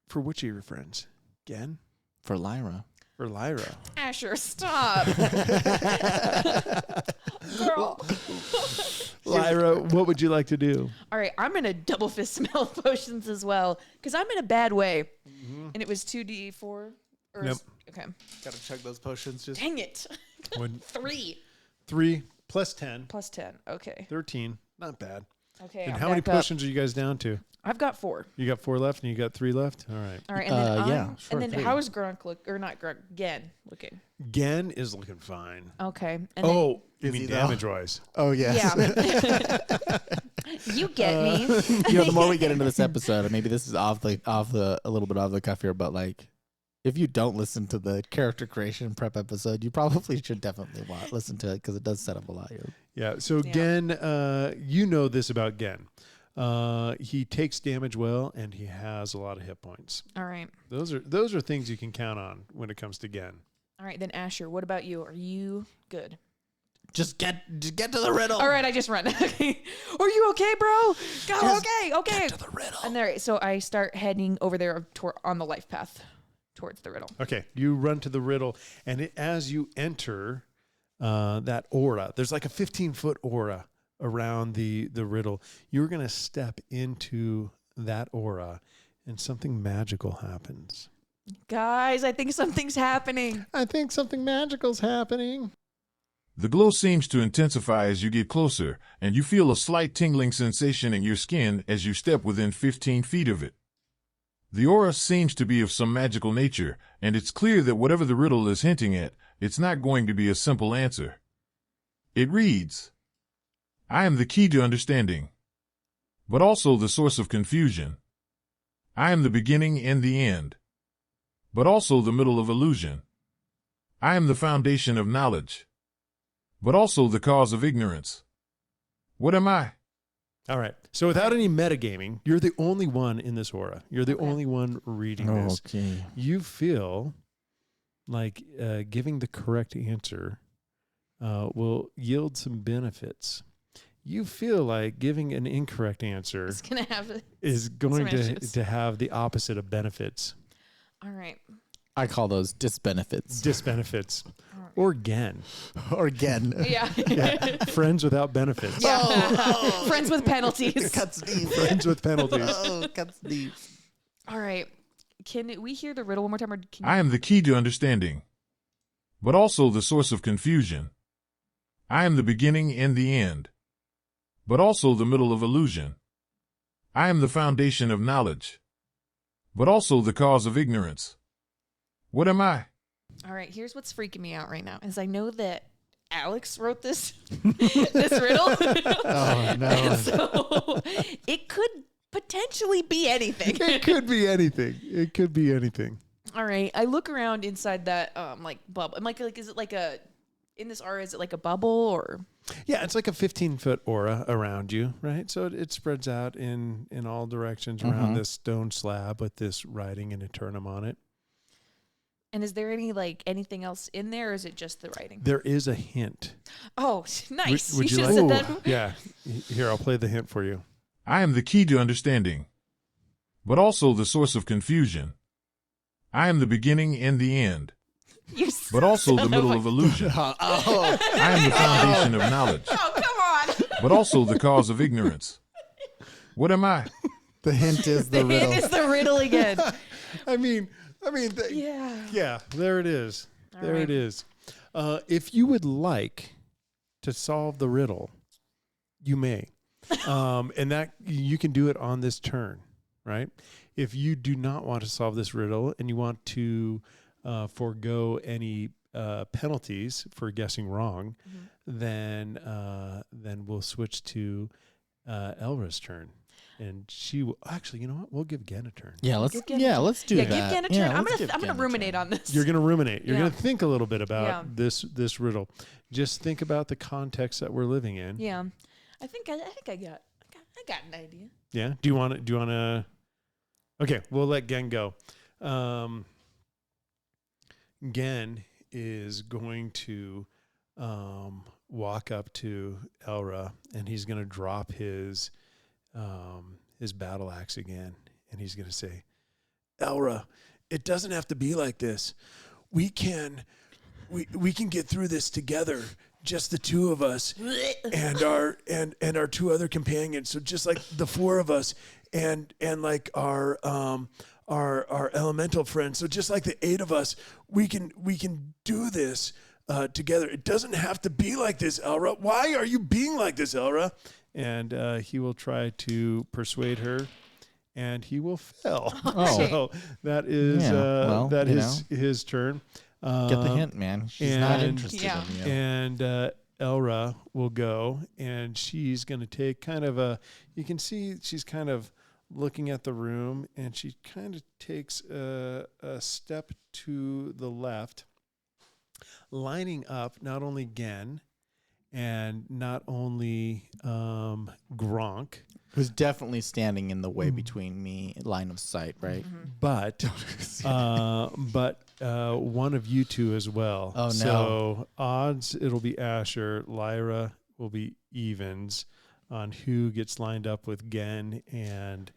For which of your friends? Gen? For Lyra. For Lyra? Asher, stop. Girl. Lyra, what would you like to do? All right, I'm gonna double fist some health potions as well because I'm in a bad way. And it was 2d4. Or Yep. Okay. Gotta chug those potions. Just Dang it. One, 3 3 plus 10, plus 10. Okay. 13. Not bad. Okay. And I'm how many back up. potions are you guys down to? I've got 4. You got 4 left and you got 3 left? All right. All right, and then yeah, sure, and then 3. how is Grunk look or not Grunk? Gen looking. Gen is looking fine. Okay. And Oh, you Is mean he though? damage-wise? oh yes. then, you get me. You know, the more we get into this episode, and maybe this is a little bit off the cuff here, but like, if you don't listen to the character creation prep episode, you probably should definitely listen to it because it does set up a lot here. Yeah. So Yeah. Gen, you know this about Gen. He takes damage well, and he has a lot of hit points. All right. Those are things you can count on when it comes to Gen. All right, then Asher, what about you? Are you good? Just get to the riddle. All right, I just run. Okay. Are you okay, bro? Go. Just Okay. Get to the riddle. And there, so I start heading over there on the life path towards the riddle. Okay, you run to the riddle, and as you enter that aura, there's like a 15-foot aura around the riddle. You're going to step into that aura, and something magical happens. Guys, I think something's happening. I think something magical's happening. The glow seems to intensify as you get closer, and you feel a slight tingling sensation in your skin as you step within 15 feet of it. The aura seems to be of some magical nature, and it's clear that whatever the riddle is hinting at, it's not going to be a simple answer. It reads, I am the key to understanding, but also the source of confusion. I am the beginning and the end, but also the middle of illusion. I am the foundation of knowledge, but also the cause of ignorance. What am I? All right. So without any metagaming, you're the only one in this aura. You're the Okay. only one reading this. Okay. You feel like giving the correct answer will yield some benefits. You feel like giving an incorrect answer It's going to have is going some issues. to have the opposite of benefits. All right. I call those disbenefits. Disbenefits. Or gen. Or again. Yeah. Yeah. Friends without benefits. Yeah. Oh. Friends with penalties. Cuts deep. Friends with penalties. Oh, cuts deep. All right. Can we hear the riddle one more time? Or can I am the key to understanding, but also the source of confusion. I am the beginning and the end, but also the middle of illusion. I am the foundation of knowledge, but also the cause of ignorance. What am I? All right, here's what's freaking me out right now is I know that Alex wrote this this riddle. Oh, no. So it could potentially be anything. It could be anything. It could be anything. All right, I look around inside that like bubble. I'm like is it like a in this aura? Is it like a bubble or? Yeah, it's like a 15-foot aura around you, right? So it spreads out in all directions around this stone slab with this writing in Eternam on it. And is there anything else in there, or is it just the writing? There is a hint. Oh, nice! Would you you should have like? said that. Yeah. Here, I'll play the hint for you. I am the key to understanding, but also the source of confusion. I am the beginning and the end, but also the middle of illusion. Oh, I am the foundation of knowledge, Oh, come on. but also the cause of ignorance. What am I? the hint is the riddle. It is the riddle again. I mean, yeah, there it is. All right. It is. If you would like to solve the riddle, you may. And that you can do it on this turn, right? If you do not want to solve this riddle and you want to forego any penalties for guessing wrong, then we'll switch to Elra's turn. And she will actually, you know what? We'll give Gen a turn. Yeah, let's Give Gen a turn. let's do Give that. Gen a turn. Yeah, I'm let's give gonna Gen a ruminate turn. on this. You're gonna ruminate. You're Yeah. gonna think a little bit about this riddle. Just think about the context that we're living in. Yeah, I think I got an idea. Yeah. Do you want to? Okay, we'll let Gen go. Gen is going to walk up to Elra, and he's going to drop his battle axe again, and he's going to say, "Elra, it doesn't have to be like this. We can get through this together." Just the two of us and our two other companions. So just like the four of us and like our elemental friends. So just like the 8 of us, we can do this together. It doesn't have to be like this, Elra. Why are you being like this, Elra? And he will try to persuade her, and he will fail. Oh. So that is his turn. Get the hint, man. She's not interested in you. And Elra will go, and she's going to take kind of you can see she's kind of looking at the room, and she kind of takes a step to the left, lining up not only Gen and not only Gronk, Who's definitely standing in the way between me and line of sight, right? but one of you two as well. Oh, no. So odds it'll be Asher. Lyra will be evens on who gets lined up with Gen and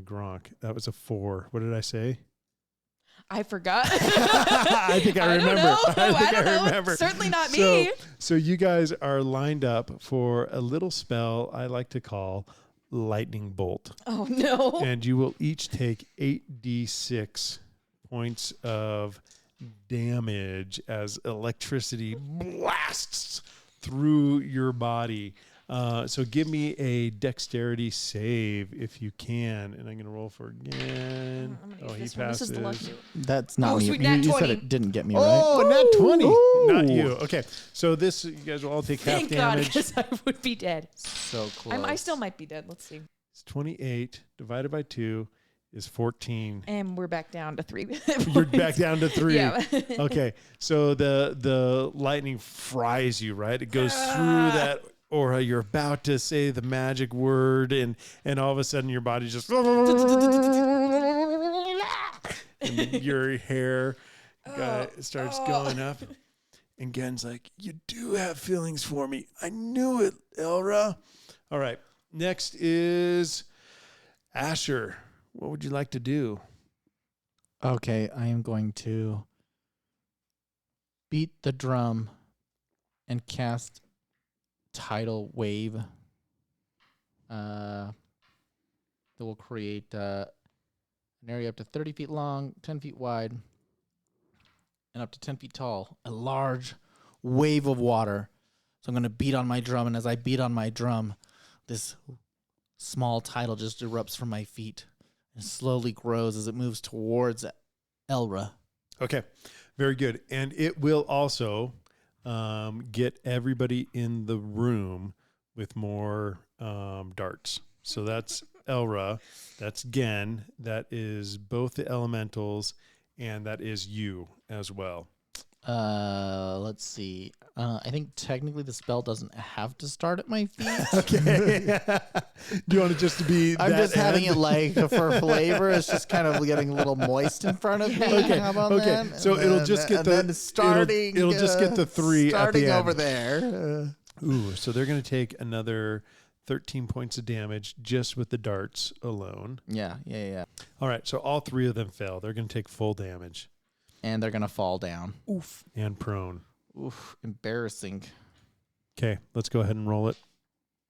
Gronk. That was a 4. What did I say? I forgot. I think I remember. I don't know. remember. Certainly not me. So you guys are lined up for a little spell I like to call Lightning Bolt. Oh no. And you will each take 8d6 points of damage as electricity blasts through your body. So give me a dexterity save if you can. And I'm going to roll for again. Oh, he this one. This is the passes. lucky. That's not Oh, you. sweet, You nat said 20. it didn't get me right. Oh, nat 20. Ooh. Not you. Okay. So this, you guys will all take half Thank God, damage. because I would be dead. So close. I still might be dead. Let's see. It's 28 divided by 2 is 14. And we're back down to 3. You're back down to 3. Yeah. Okay. So the lightning fries you, right? It goes through that aura. You're about to say the magic word, and all of a sudden your body just and your hair starts going up. And Gen's like, "You do have feelings for me. I knew it, Elra." All right. Next is Asher. What would you like to do? Okay, I am going to beat the drum and cast Tidal Wave. That will create an area up to 30 feet long, 10 feet wide, and up to 10 feet tall. A large wave of water. So I'm going to beat on my drum, and as I beat on my drum, this small tidal just erupts from my feet and slowly grows as it moves towards Elra. Okay, very good. And it will also get everybody in the room with more darts. So that's Elra, that's Gen, that is both the elementals, and that is you as well. Let's see. I think technically the spell doesn't have to start at my feet. Okay. Do you want it just to be I'm that just having end? it like for flavor. It's just kind of getting a little moist in front of me. Okay, How about okay. that? So And it'll then- just get and the then starting. it'll just get the 3 at starting the end. over there. Ooh, so they're going to take another 13 points of damage just with the darts alone. Yeah. All right, so all 3 of them fail. They're going to take full damage. And they're gonna fall down. Oof. And prone. Oof. Embarrassing. Okay, let's go ahead and roll it.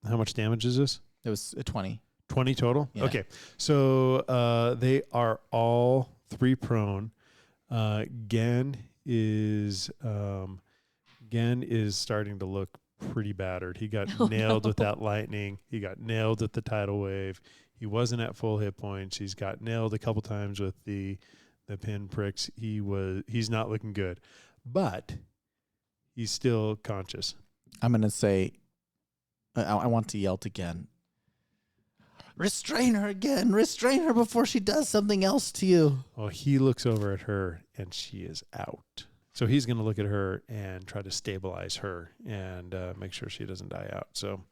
How much damage is this? It was a 20. 20 total? Yeah. Okay, so they are all 3 prone. Gen is starting to look pretty battered. He got nailed with that lightning. He got nailed with the tidal wave. He wasn't at full hit points. He's got nailed a couple times with the pin pricks. He's not looking good, but he's still conscious. I'm gonna say, I want to yell again. Restrain her again. Restrain her before she does something else to you. Well, he looks over at her and she is out. So he's going to look at her and try to stabilize her and make sure she doesn't die out. So,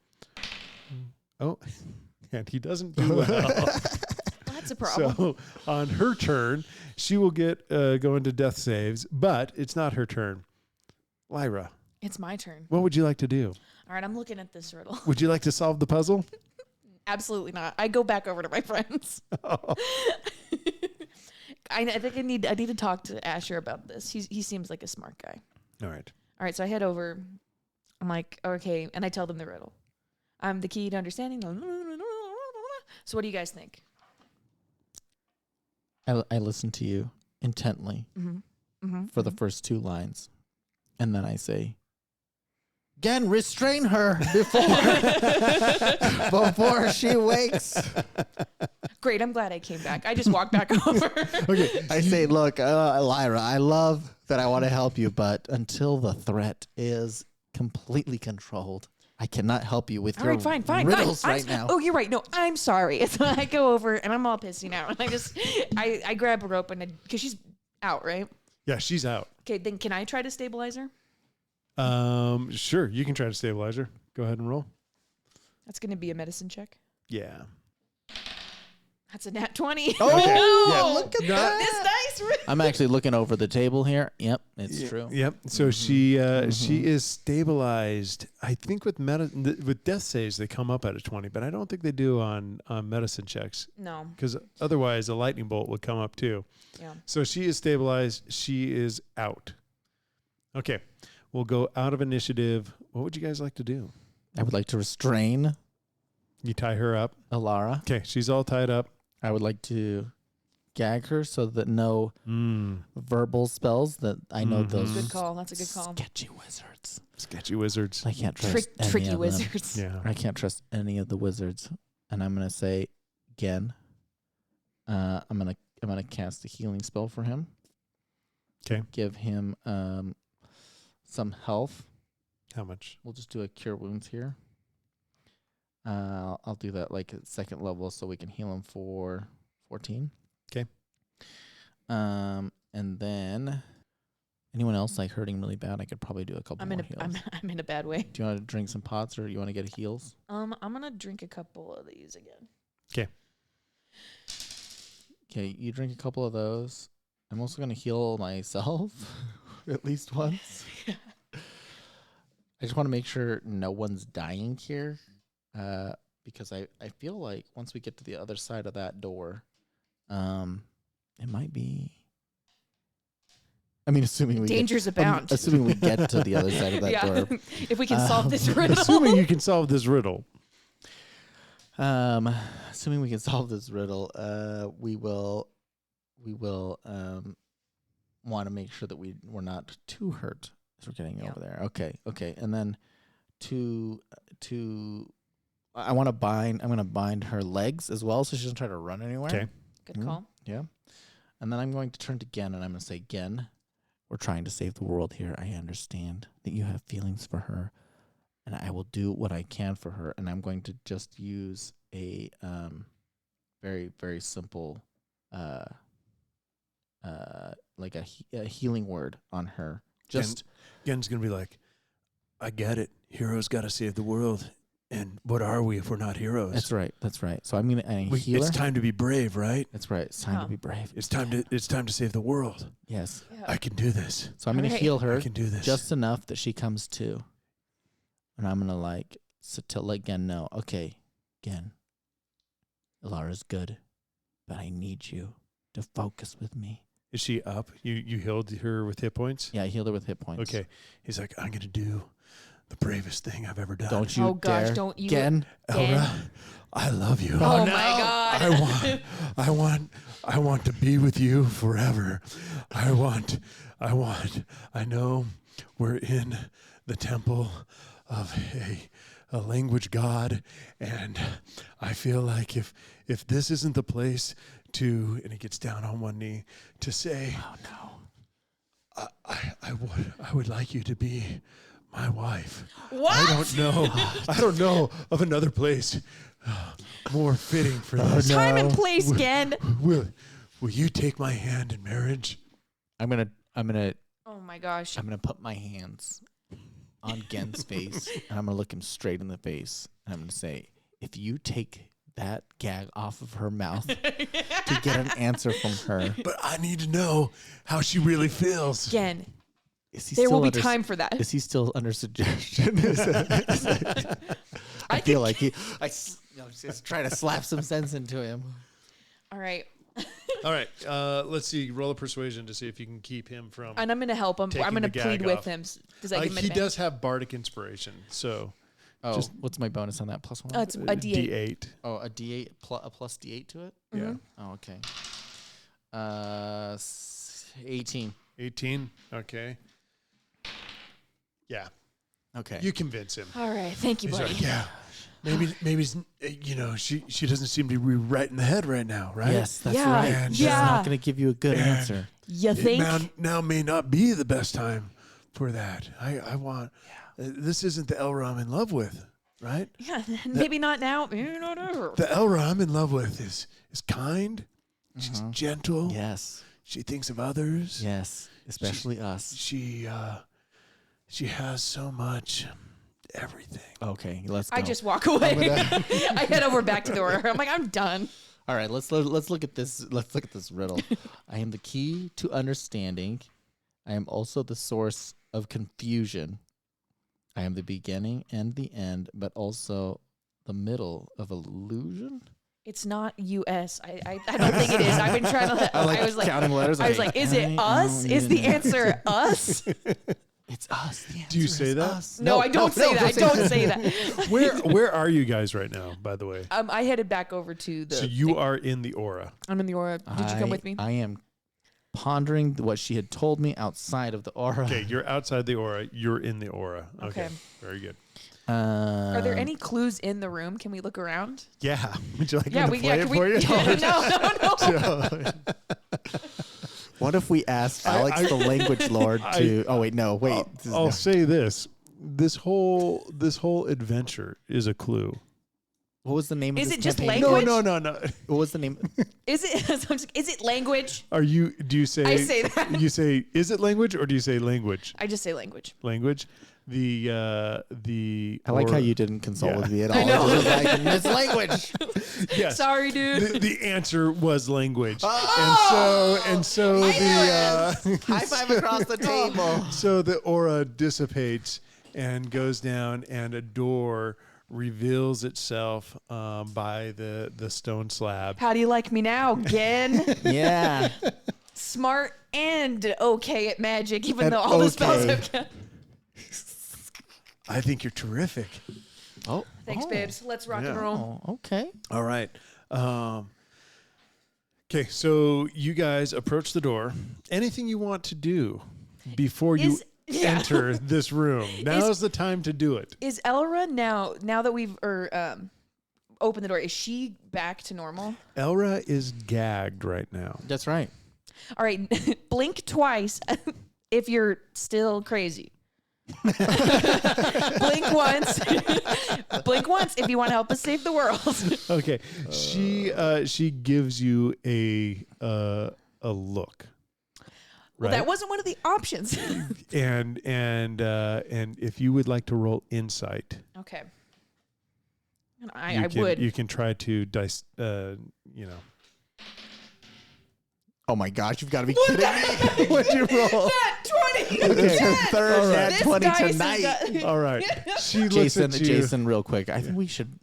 and he doesn't do well. That's a problem. So on her turn, she will get go into death saves, but it's not her turn. Lyra, It's my turn. what would you like to do? All right, I'm looking at this riddle. Would you like to solve the puzzle? Absolutely not. I go back over to my friends. I think I need to talk to Asher about this. He seems like a smart guy. All right. All right, so I head over. I'm like, okay, and I tell them the riddle. I'm the key to understanding. So what do you guys think? I listen to you intently for the first 2 lines, and then I say, "Again, restrain her before she wakes." Great, I'm glad I came back. I just walked back over. Okay, I say, "Look, Lyra, I love that I want to help you, but until the threat is completely controlled, I cannot help you with All your right, fine. riddles right now." Oh, you're right. No, I'm sorry. So I go over and I'm all pissy now, and I grab a rope because she's out, right? Yeah, she's out. Okay, then can I try to stabilize her? Sure, you can try to stabilize her. Go ahead and roll. That's going to be a medicine check. Yeah. That's a nat 20. Oh, Okay. Yeah. look at Not- that. This dice. I'm actually looking over the table here. Yep, it's true. Yep. So she is stabilized. I think with death saves they come up at a 20, but I don't think they do on medicine checks No. because otherwise a lightning bolt would come up too. Yeah. So she is stabilized. She is out. Okay. We'll go out of initiative. What would you guys like to do? I would like to restrain You tie her up. Alara. Okay. She's all tied up. I would like to gag her so that no verbal spells that I know those Good call. That's a good call. sketchy wizards. Sketchy wizards. I can't trust any Tricky of them. wizards. Yeah. I can't trust any of the wizards. And I'm gonna say again. I'm gonna cast a healing spell for him. Okay. Give him some health. How much? We'll just do a cure wounds here. I'll do that like at 2nd level so we can heal him for 14. Okay. And then anyone else like hurting really bad, I could probably do a couple more heals. I'm in a bad way. Do you want to drink some pots or you want to get heals? I'm gonna drink a couple of these again. Okay, you drink a couple of those. I'm also going to heal myself at least once. I just want to make sure no one's dying here. Because I feel like once we get to the other side of that door, it might be. I mean, assuming we Dangers abound. assuming we get to the other side of that door. If we can solve this riddle. Assuming you can solve this riddle. Assuming we can solve this riddle, we will want to make sure that we're not too hurt as we're getting over there. Okay, and then I'm gonna bind her legs as well, so she doesn't try to run anywhere. Okay. Good call. Yeah. And then I'm going to turn to Gen and I'm gonna say, Gen, we're trying to save the world here. I understand that you have feelings for her, and I will do what I can for her. And I'm going to just use a very, very simple like a healing word on her. Just Gen's going to be like, I get it. Heroes got to save the world. And what are we if we're not heroes? That's right. So I'm gonna heal her. It's time to be brave, right? That's right. It's time to be brave. It's time to save the world. Yes. Yeah. I can do this. So I'm gonna Alright. heal her I can do this. just enough that she comes to, and I'm gonna like So to let Gen know, okay, Gen, Ilara's good, but I need you to focus with me. Is she up? You healed her with hit points? Yeah, I healed her with hit points. Okay. He's like, I'm going to do the bravest thing I've ever done. Don't you Oh gosh, dare. don't you? Gen. Elra, I love you. Oh, my God. I want to be with you forever. I know we're in the temple of a language god, and I feel like if this isn't the place to, and he gets down on one knee to say, Oh no. I would like you to be my wife. What? I don't know of another place more fitting for this. Time and place, Gen. Will you take my hand in marriage? I'm gonna Oh my gosh. put my hands on Gen's face, and I'm gonna look him straight in the face, and I'm gonna say, if you take that gag off of her mouth to get an answer from her, But I need to know how she really feels. Gen, is he there still will be under, time for that. Is he still under suggestion? I feel like just trying to slap some sense into him. All right. All right, let's see. Roll a persuasion to see if you can keep him from. And I'm going to help him. Taking I'm going to the plead gag with off. him. Does that give him He advantage? does have bardic inspiration, so Oh, Just- what's my bonus on that? Plus one? It's a D8. D8. Oh, a D8 a plus D8 to it? Yeah, Mhm. Oh, okay. 18. 18. Okay. Yeah, Okay. you convince him. All right. Thank you, He's buddy. like, yeah, maybe she doesn't seem to be right in the head right now, right? Yes, that's Yeah, right. yeah. She's not going to give you a good Yeah. answer. You It think? now may not be the best time for that. I want. This isn't the Elra I'm in love with, right? Yeah. Maybe not now. Maybe not ever. The Elra I'm in love with is kind. She's gentle. Yes. She thinks of others. Yes. Especially us. She has so much everything. Okay, let's go. I just walk away. I head over back to the door. I'm like, I'm done. All right, let's look at this. Let's look at this riddle. I am the key to understanding. I am also the source of confusion. I am the beginning and the end, but also the middle of illusion. It's not U.S. I don't think it is. I've been trying to. I was like, counting letters. I was like, is it us? Is the answer us? It's us. The Do you answer say is that? us. No, I don't say that. I don't say that. Where are you guys right now, by the way? I headed back over to the. So you are in the aura. I'm in the aura. Did you come with me? I am pondering what she had told me outside of the aura. Okay, you're outside the aura. You're in the aura. Okay. Very good. Are there any clues in the room? Can we look around? Yeah. Would you like Yeah, me to play can it we? for you? No. What if we asked Alex, the language lord, to? Oh wait, no, wait. I'll say this: this whole adventure is a clue. What was the name? Is of this it just campaign? language? No. What was the name? Is it language? Do you say? I say that. You say, is it language, or do you say language? I just say language. Language. The I like how aura- you didn't consult with me at all. I know. It was like, it's language. Yes. Sorry, dude. The answer was language, Oh! and so the High five across the table. so the aura dissipates and goes down, and a door reveals itself by the stone slab. How do you like me now, Gen? Yeah. Smart and okay at magic, even And though all the spells okay. have got. I think you're terrific. Oh. Thanks, oh. babes. Let's rock and Yeah. roll. Oh, okay. All right. Okay, so you guys approach the door. Anything you want to do before you enter this room? Now's the time to do it. Is Elra now that we've opened the door? Is she back to normal? Elra is gagged right now. That's right. All right, blink twice if you're still crazy. Blink once. Blink once if you want to help us save the world. Okay, she gives you a look. Well, Right, that wasn't one of the options. and if you would like to roll insight, Okay. you I can, would. You can try to Oh my gosh, you've got to be kidding me. What'd you roll? Nat It's her third nat This 20 dice has tonight. got- All right. She looks at you. Jason, real quick. I think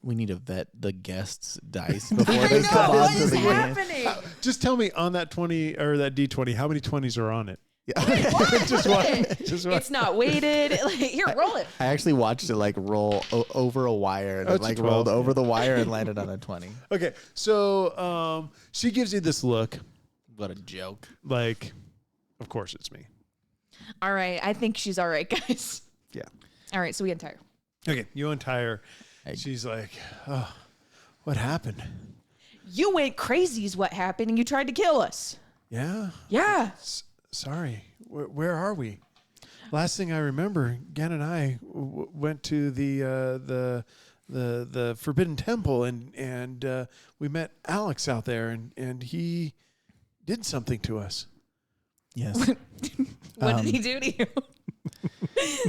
we need to vet the guests' dice before I they know, come what on to is the game. happening? Just tell me on that 20 or that D20, how many 20s are on it? Just What? one. Just one. It's not weighted. Like, here, roll it. I actually watched it like roll over a wire, and Oh, it it's a like 12, rolled over yeah. the wire and landed on a 20. Okay. So she gives you this look What a joke! like, of course it's me. All right. I think she's all right, guys. Yeah. All right. So we untie her. Okay. You untie her. Hey. She's like, oh, what happened? You went crazy is what happened, and you tried to kill us. Yeah. Yeah. Sorry. Where are we? Last thing I remember, Gan and I went to the Forbidden Temple, and we met Alex out there, and he did something to us. Yes, What did he do to you?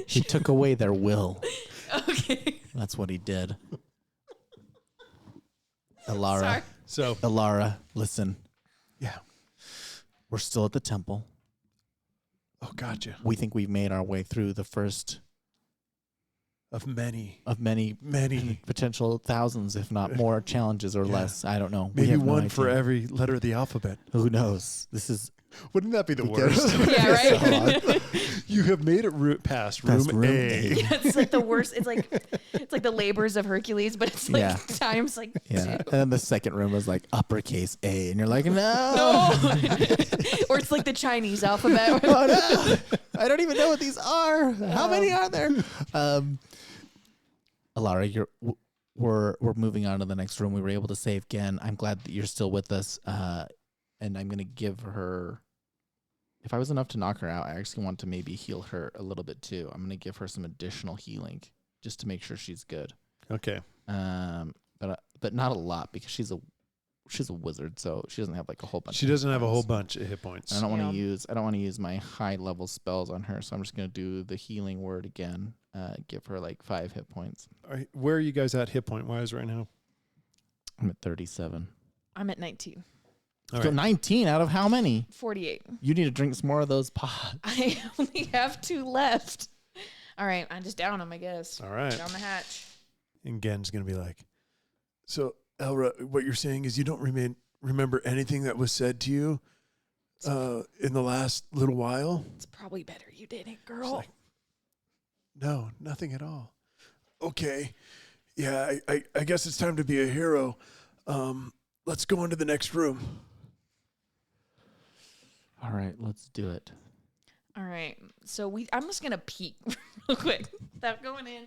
he took away their will. Okay. That's what he did. Elara, Sorry. So Elara, listen. yeah. We're still at the temple. Oh, gotcha. We think we've made our way through the first Of many, of many potential thousands, if not more, challenges or Yeah. less. I don't know. We maybe have no one for idea. every letter of the alphabet. Who knows? This is Wouldn't that be the Because- worst? Yeah, right. You have made it past Past room room A. A. Yeah, it's like the worst. It's like the labors of Hercules, but it's like Yeah. times like yeah. two. And then the second room was like uppercase A, and you're like, no. No. Or it's like the Chinese alphabet. Oh no! I don't even know what these are. How many are there? Elara, we're moving on to the next room. We were able to save Gen. I'm glad that you're still with us. And I'm gonna give her. If I was enough to knock her out, I actually want to maybe heal her a little bit too. I'm gonna give her some additional healing just to make sure she's good. Okay. But not a lot because she's a wizard, so she doesn't have like a whole bunch. She of hit doesn't have a whole points. bunch of hit points. I don't want Yeah. to use my high level spells on her, so I'm just gonna do the healing word again. Give her like 5 hit points. All right, where are you guys at hit point wise right now? I'm at 37. I'm at 19. All So right. 19 out of how many? 48. You need to drink some more of those pods. I only have 2 left. All right, I just down them, I guess. All right. Down the hatch. And Gen's going to be like, so, Elra, what you're saying is you don't remember anything that was said to you in the last little while? It's probably better you didn't, It's girl. like, no, nothing at all. Okay. Yeah, I guess it's time to be a hero. Let's go into the next room. All right, let's do it. All right, so I'm just gonna peek real quick without going in.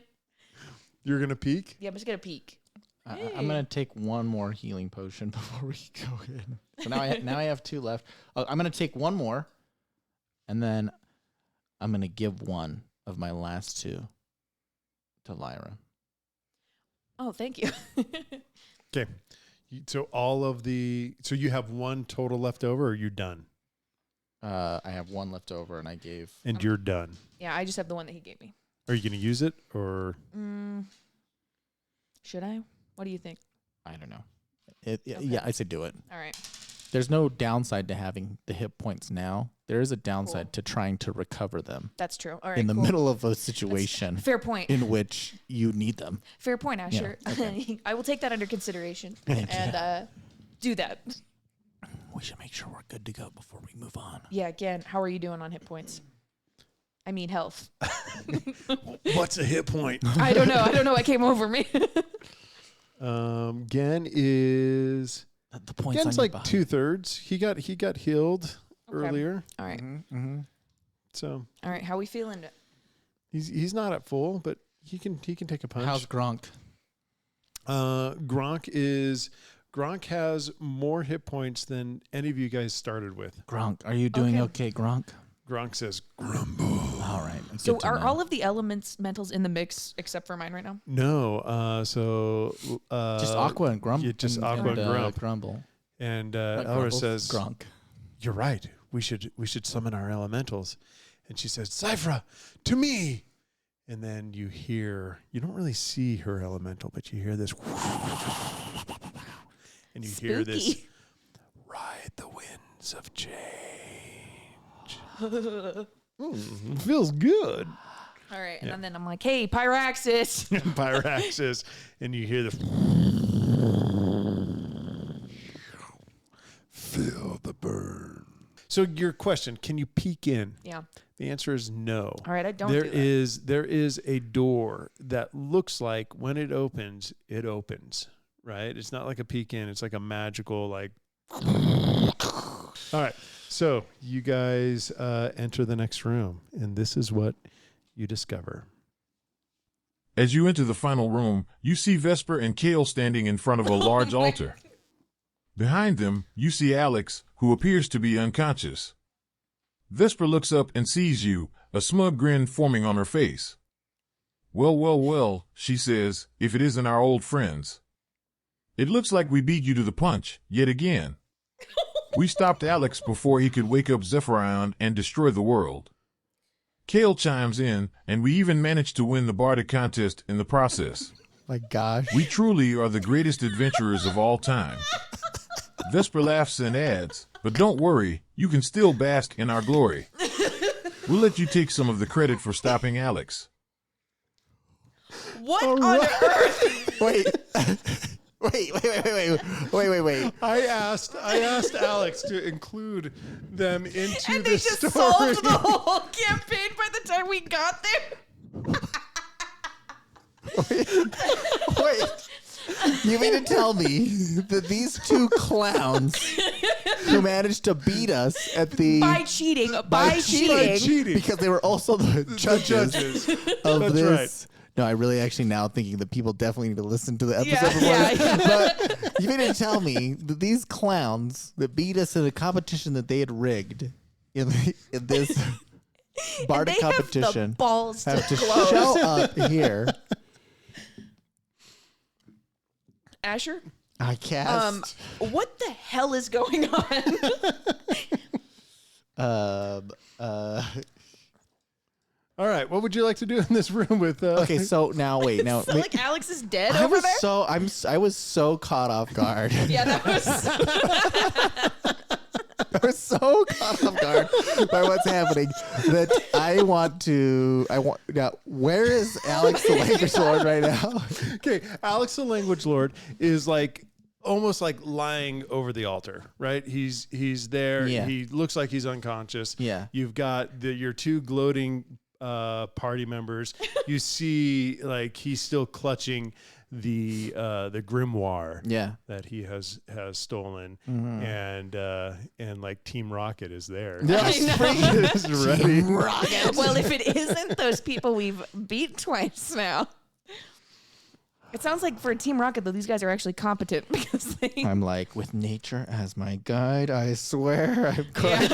You're going to peek? Yeah, I'm just gonna peek. I'm gonna take one more healing potion before we go in. So now I have 2 left. I'm gonna take one more, and then I'm gonna give one of my last 2 to Lyra. Oh, thank you. Okay. So so you have one total left over, or you're done? I have 1 left over, and I gave. And you're done. Yeah, I just have the one that he gave me. Are you going to use it, or? Should I? What do you think? I don't know. Okay. Yeah, I say do it. All right. There's no downside to having the hit points now. There is a downside to trying to recover them That's true. All right. in the cool. middle of a situation Fair point. in which you need them. Fair point, Asher. okay. I will take that under consideration Thank you. and do that. We should make sure we're good to go before we move on. Yeah, again, how are you doing on hit points? I mean health. What's a hit point? I don't know. I don't know what came over me. Gen is The points Gen's on like your 2/3. He got healed Okay. earlier, All right. Mm-hmm. so All right. How we feeling? he's not at full, but he can take a punch. How's Gronk? Gronk has more hit points than any of you guys started with. Gronk, are you doing okay Gronk? Gronk says grumble. All right. So good to are know. all of the elementals in the mix except for mine right now? No, just Aqua and Grumble? yeah, just Aqua and Grump. Grumble. And Not Elra Grumble, says, Gronk. "You're right. We should summon our elementals." And she says, "Cyphra, to me." And then you don't really see her elemental, but you hear this, and you hear this, Spooky. "Ride the winds of change." Feels good. All right. And then I'm like, hey, Pyraxis. Pyraxis. And you hear the... Feel the burn. So your question, can you peek in? Yeah. The answer is no. All right, I don't There do that. there is a door that looks like when it opens, right? It's not like a peek in. It's like a magical, like... All right. So you guys enter the next room, and this is what you discover. As you enter the final room, you see Vesper and Kale standing in front of a large altar. Behind them, you see Alex, who appears to be unconscious. Vesper looks up and sees you, a smug grin forming on her face. Well, well, well, she says, if it isn't our old friends. It looks like we beat you to the punch, yet again. We stopped Alex before he could wake up Zephyrion and destroy the world. Kale chimes in, and we even managed to win the Bardic contest in the process. My gosh. We truly are the greatest adventurers of all time. Vesper laughs and adds, but don't worry, you can still bask in our glory. We'll let you take some of the credit for stopping Alex. What on earth? Wait. Wait. I asked Alex to include them into And they this just story. solved the whole campaign by the time we got there. Wait. You mean to tell me that these two clowns who managed to beat us at the... By cheating. By cheating. Because they were also the judges of That's this... right. No, I really actually now thinking that people definitely need to listen to the episode Yeah, before yeah, this. But you mean to tell me that these clowns that beat us in a competition that they had rigged in this Bardic They competition have the balls to have to close. show up here? Asher, I cast. what the hell is going on? All right, what would you like to do in this room with? Okay, so now wait, So, wait. like Alex is dead I over was there. I was so caught off guard. Yeah, that was. I was so caught off guard by what's happening that I want now. Where is Alex the Language Lord right now? Okay, Alex the Language Lord is like almost like lying over the altar, right? He's there. Yeah. He looks like he's unconscious. Yeah. You've got your two gloating party members. You see like he's still clutching the grimoire Yeah. that he has stolen, and like Team Rocket is there. Yes. Is ready. Well, if it isn't those people we've beat twice now. It sounds like for Team Rocket, though, these guys are actually competent because they. I'm like, with nature as my guide, I swear I'm going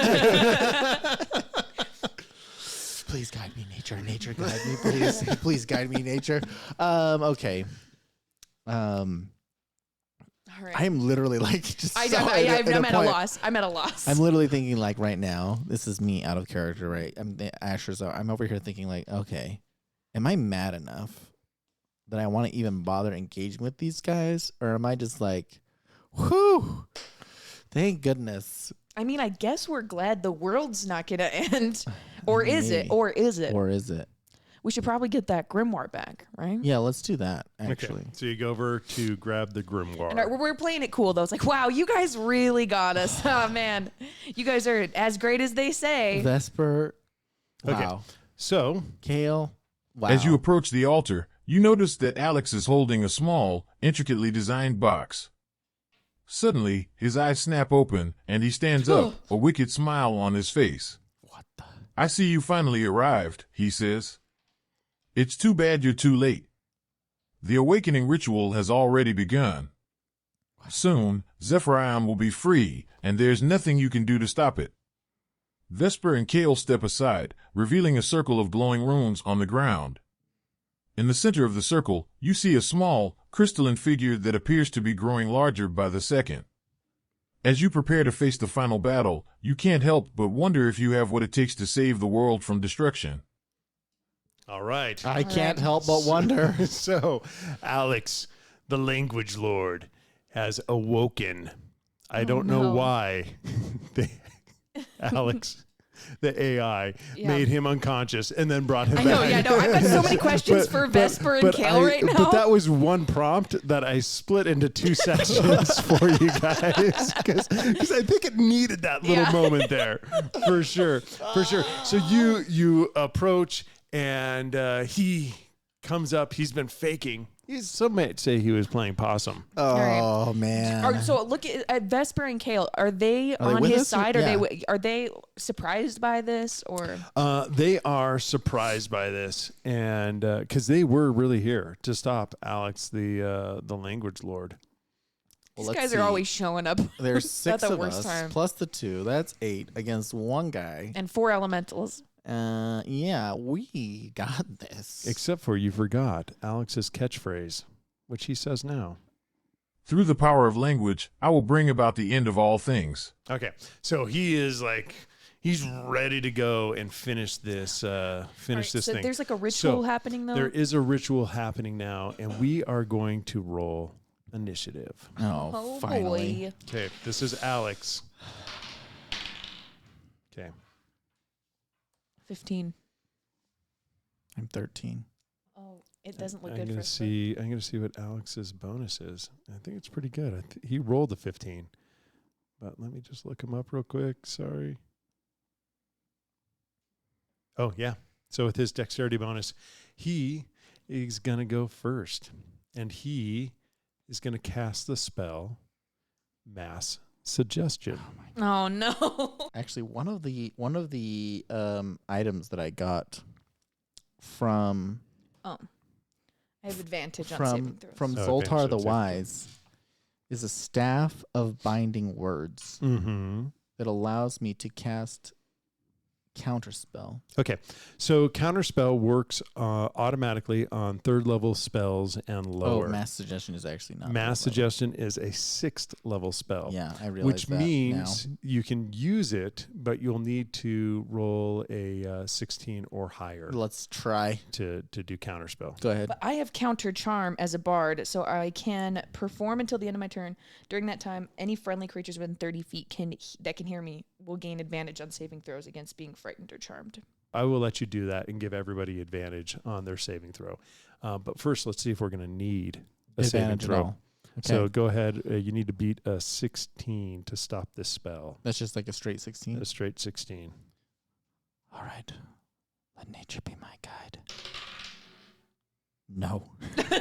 Please guide me, nature. Nature, guide me, please. Please guide me, nature. Okay. All right. I am literally like just. I'm so at a point. loss. I'm at a loss. I'm literally thinking like right now, this is me out of character, right? I'm over here thinking like, okay, am I mad enough that I want to even bother engaging with these guys? Or am I just like, whew, thank goodness. I mean, I guess we're glad the world's not going to end. Or is it? Maybe. Or is it? Or is it? We should probably get that grimoire back, right? Yeah, let's do that, actually. Okay. So you go over to grab the grimoire. And we're playing it cool, though. It's like, wow, you guys really got us. Oh, man. You guys are as great as they say. Vesper. Wow. Okay. So Kale. Wow. As you approach the altar, you notice that Alex is holding a small, intricately designed box. Suddenly, his eyes snap open, and he stands up, a wicked smile on his face. What the? I see you finally arrived, he says. It's too bad you're too late. The awakening ritual has already begun. Soon, Zephyrion will be free, and there's nothing you can do to stop it. Vesper and Kale step aside, revealing a circle of glowing runes on the ground. In the center of the circle, you see a small, crystalline figure that appears to be growing larger by the second. As you prepare to face the final battle, you can't help but wonder if you have what it takes to save the world from destruction. all right. I can't help but wonder. So Alex, the Language Lord, has awoken. I don't know why. Alex the AI Yeah. made him unconscious and then brought him I back. know, yeah, no, I've got so many questions for Vesper and Kale right now. But that was one prompt that I split into 2 sessions for you guys because I think it needed that little moment there for sure. So you approach and he comes up. He's been faking. Some might say he was playing possum. Oh right. man! So look at Vesper and Kale. Are they on with his us? side? Yeah. Are they surprised by this or? They are surprised by this, and because they were really here to stop Alex, the language lord. Well, These let's guys are see. always showing up. There's 6 the of worst us time. plus the 2. That's 8 against 1 guy. And 4 elementals. Yeah, we got this. Except for you forgot Alex's catchphrase, which he says now. Through the power of language, I will bring about the end of all things. Okay, so he is like he's ready to go and finish this. Finish Right, this so thing. there's like a ritual So, happening though. There is a ritual happening now, and we are going to roll initiative. Oh, finally. boy. Okay, this is Alex. Okay. 15. I'm 13. Oh, it doesn't look I'm good for gonna us. see. I'm gonna see what Alex's bonus is. I think it's pretty good. He rolled a 15, but let me just look him up real quick. Sorry. Oh yeah. So with his dexterity bonus, he is gonna go first, and he is gonna cast the spell, Mass Suggestion. Oh no. Actually, one of the items that I got from I have advantage on saving throws. from Oh, Zoltar advantage the on saving Wise is a staff of binding words Mm-hmm. that allows me to cast counterspell. Okay, so Counterspell works automatically on 3rd level spells and lower. Oh, mass suggestion is actually not. Mass third Suggestion is a 6th level spell. level. Yeah, I realize Which that means now. you can use it, but you'll need to roll a 16 or higher Let's try. to do Counterspell. Go ahead. But I have counter charm as a bard, so I can perform until the end of my turn. During that time, any friendly creatures within 30 feet that can hear me will gain advantage on saving throws against being frightened or charmed. I will let you do that and give everybody advantage on their saving throw. But first, let's see if we're going to need a saving Advantage at throw. all. Okay. So go ahead. You need to beat a 16 to stop this spell. That's just like a straight 16. A straight 16. All right. Let nature be my guide. No.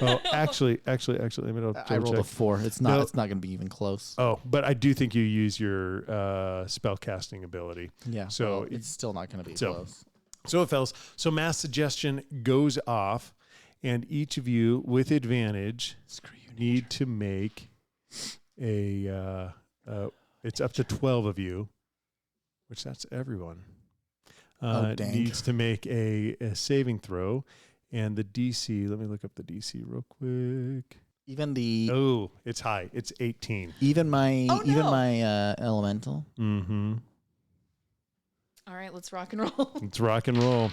Oh, actually, let me double I rolled a check. 4. It's not. No. It's not going to be even close. Oh, but I do think you use your spell casting ability. Yeah. So well, it's still not going to be so- close. So it fails. So Mass Suggestion goes off, and each of you with advantage Screw you. need to make a. It's up to 12 of you, which that's everyone. Oh, dang. Needs to make a saving throw, and the DC. Let me look up the DC real quick. Even the Oh, it's high. It's 18. even my Oh, even no. my elemental. Mm-hmm. All right, let's rock and roll. It's rock and roll.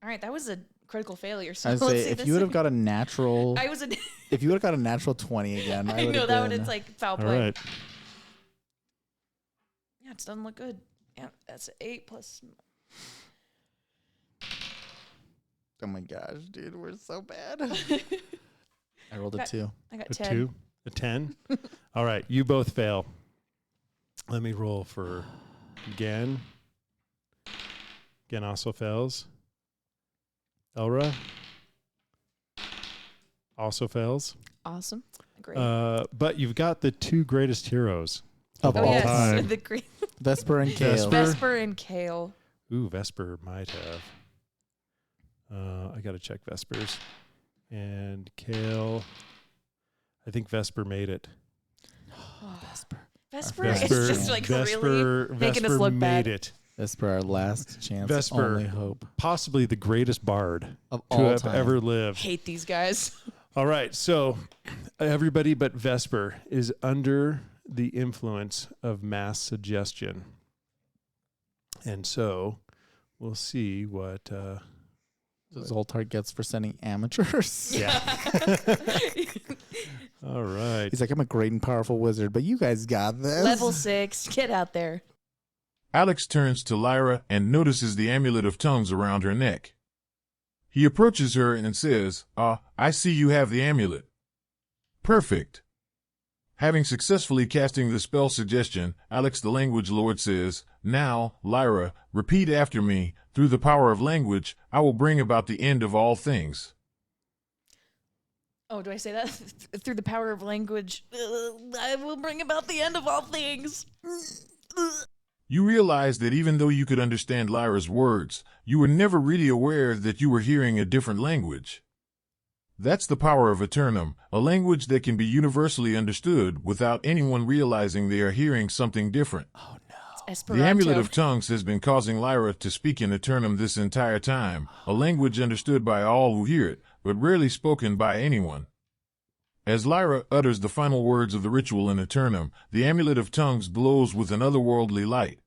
All right, that was a critical failure. So I'd let's say see if this you would have again. got a natural, I was a. if you would have got a natural 20 again, I know that one. It's like foul All play. right. Yeah, it doesn't look good. Yeah, that's 8 plus. Oh my gosh, dude, we're so bad. I rolled a Got- 2. I got A 10. 2, a 10. All right, you both fail. Let me roll for Gen. Gen also fails. Elra also fails. Awesome. Great. But you've got the 2 greatest heroes of Oh, all yes, time. the great Vesper and Kale. Vesper and Kale. Ooh, Vesper might have. I got to check Vespers. And Kale. I think Vesper made it. Vesper. Vesper Vesper, is just like Vesper, really making Vesper us look made bad. it. Vesper, our last chance. Vesper. Only hope Possibly the greatest bard of to all have time. ever lived. Hate these guys. All right, so everybody but Vesper is under the influence of mass suggestion. And so we'll see what... Zoltar gets for sending amateurs. yeah. All right. He's like, I'm a great and powerful wizard, but you guys got this. Level 6. Get out there. Alex turns to Lyra and notices the amulet of tongues around her neck. He approaches her and says, I see you have the amulet. Perfect. Having successfully casting the spell suggestion, Alex the Language Lord says, Now, Lyra, repeat after me. Through the power of language, I will bring about the end of all things. Oh, do I say that? Through the power of language, I will bring about the end of all things. You realize that even though you could understand Lyra's words, you were never really aware that you were hearing a different language. That's the power of Eternam, a language that can be universally understood without anyone realizing they are hearing something different. Oh, no. Esperanto. The amulet of tongues has been causing Lyra to speak in Eternam this entire time, a language understood by all who hear it, but rarely spoken by anyone. As Lyra utters the final words of the ritual in Eternam, the amulet of tongues glows with an otherworldly light.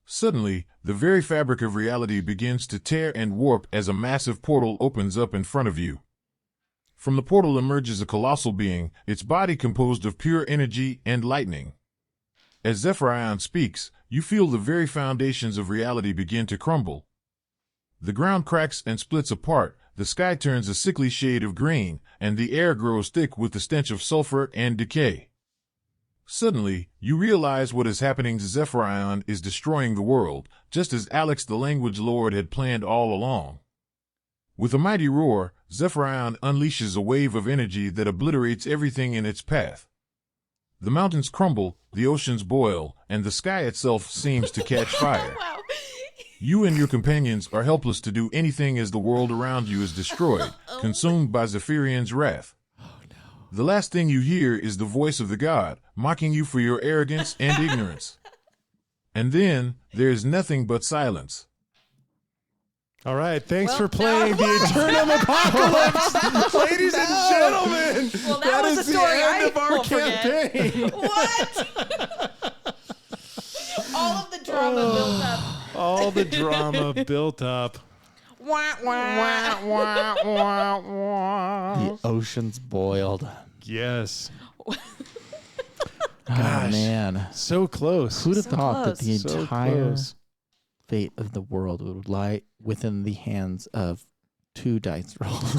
Suddenly, the very fabric of reality begins to tear and warp as a massive portal opens up in front of you. From the portal emerges a colossal being, its body composed of pure energy and lightning. As Zephyrion speaks, you feel the very foundations of reality begin to crumble. The ground cracks and splits apart, the sky turns a sickly shade of green, and the air grows thick with the stench of sulfur and decay. Suddenly, you realize what is happening to Zephyrion is destroying the world, just as Alex the Language Lord had planned all along. With a mighty roar, Zephyrion unleashes a wave of energy that obliterates everything in its path. The mountains crumble, the oceans boil, and the sky itself seems to catch fire. Wow. You and your companions are helpless to do anything as the world around you is destroyed, consumed by Zephyrion's wrath. The last thing you hear is the voice of the god, mocking you for your arrogance and ignorance. And then, there is nothing but silence. All right, thanks Well, for playing the Eternam Apocalypse, ladies and gentlemen. Well, that was is a story the end I of our won't forget. campaign. What? All of the drama built up. All the drama built up. Wah, wah. The ocean's boiled. Yes, Oh, Gosh. man. so close. Who'd have So thought that close. the So entire close. fate of the world would lie within the hands of 2 dice rolls?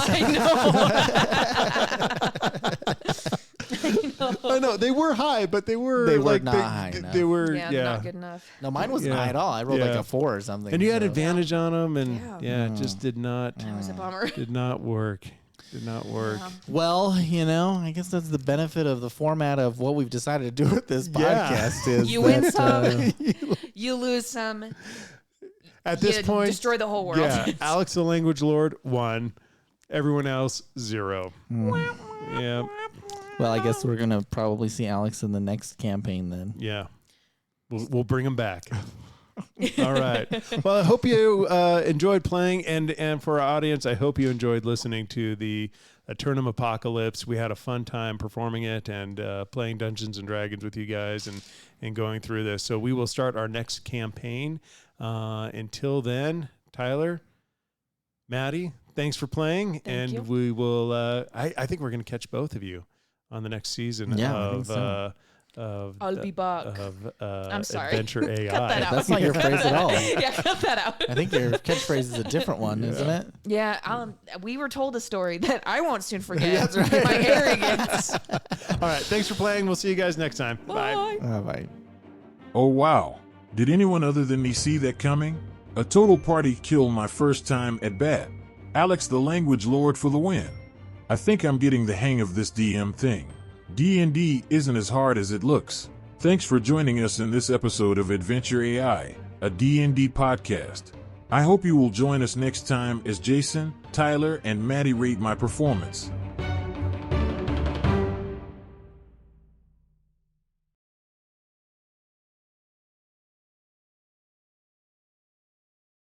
I know they were high, but they were not high enough. They were Yeah, not good enough. No, mine wasn't Yeah. high at all. I rolled like Yeah. a 4 or something. and you had so- advantage on them, and Yeah. it just did not That was a bummer. did not work. Did not work. Yeah. Well, I guess that's the benefit of the format of what we've decided to do with this Yeah. podcast. Is You win that, some, you lose some. At this You point, destroy the whole world. yeah, Alex the Language Lord won. Everyone else 0. Yeah, well, I guess we're gonna probably see Alex in the next campaign then. yeah. We'll bring him back. All right. Well, I hope you enjoyed playing, and for our audience, I hope you enjoyed listening to the Eternam Apocalypse. We had a fun time performing it and playing Dungeons and Dragons with you guys and going through this. So we will start our next campaign. Until then, Tyler, Maddie, thanks for playing, Thank you. we will. I think we're going to catch both of you on the next season Yeah, I think of. so. I'll be back. I'm sorry. Adventure AI. Cut that out. That's not your phrase at all. Yeah, cut that out. I think your catchphrase is a different one, isn't it? Yeah, we were told a story that I won't soon forget. That's right. My arrogance. All right. Thanks for playing. We'll see you guys next time. Bye. Bye. Bye. Oh wow, did anyone other than me see that coming? A total party kill my first time at bat. Alex the Language Lord for the win. I think I'm getting the hang of this DM thing. D&D isn't as hard as it looks. Thanks for joining us in this episode of Adventure AI, a D&D podcast. I hope you will join us next time as Jason, Tyler, and Maddie rate my performance.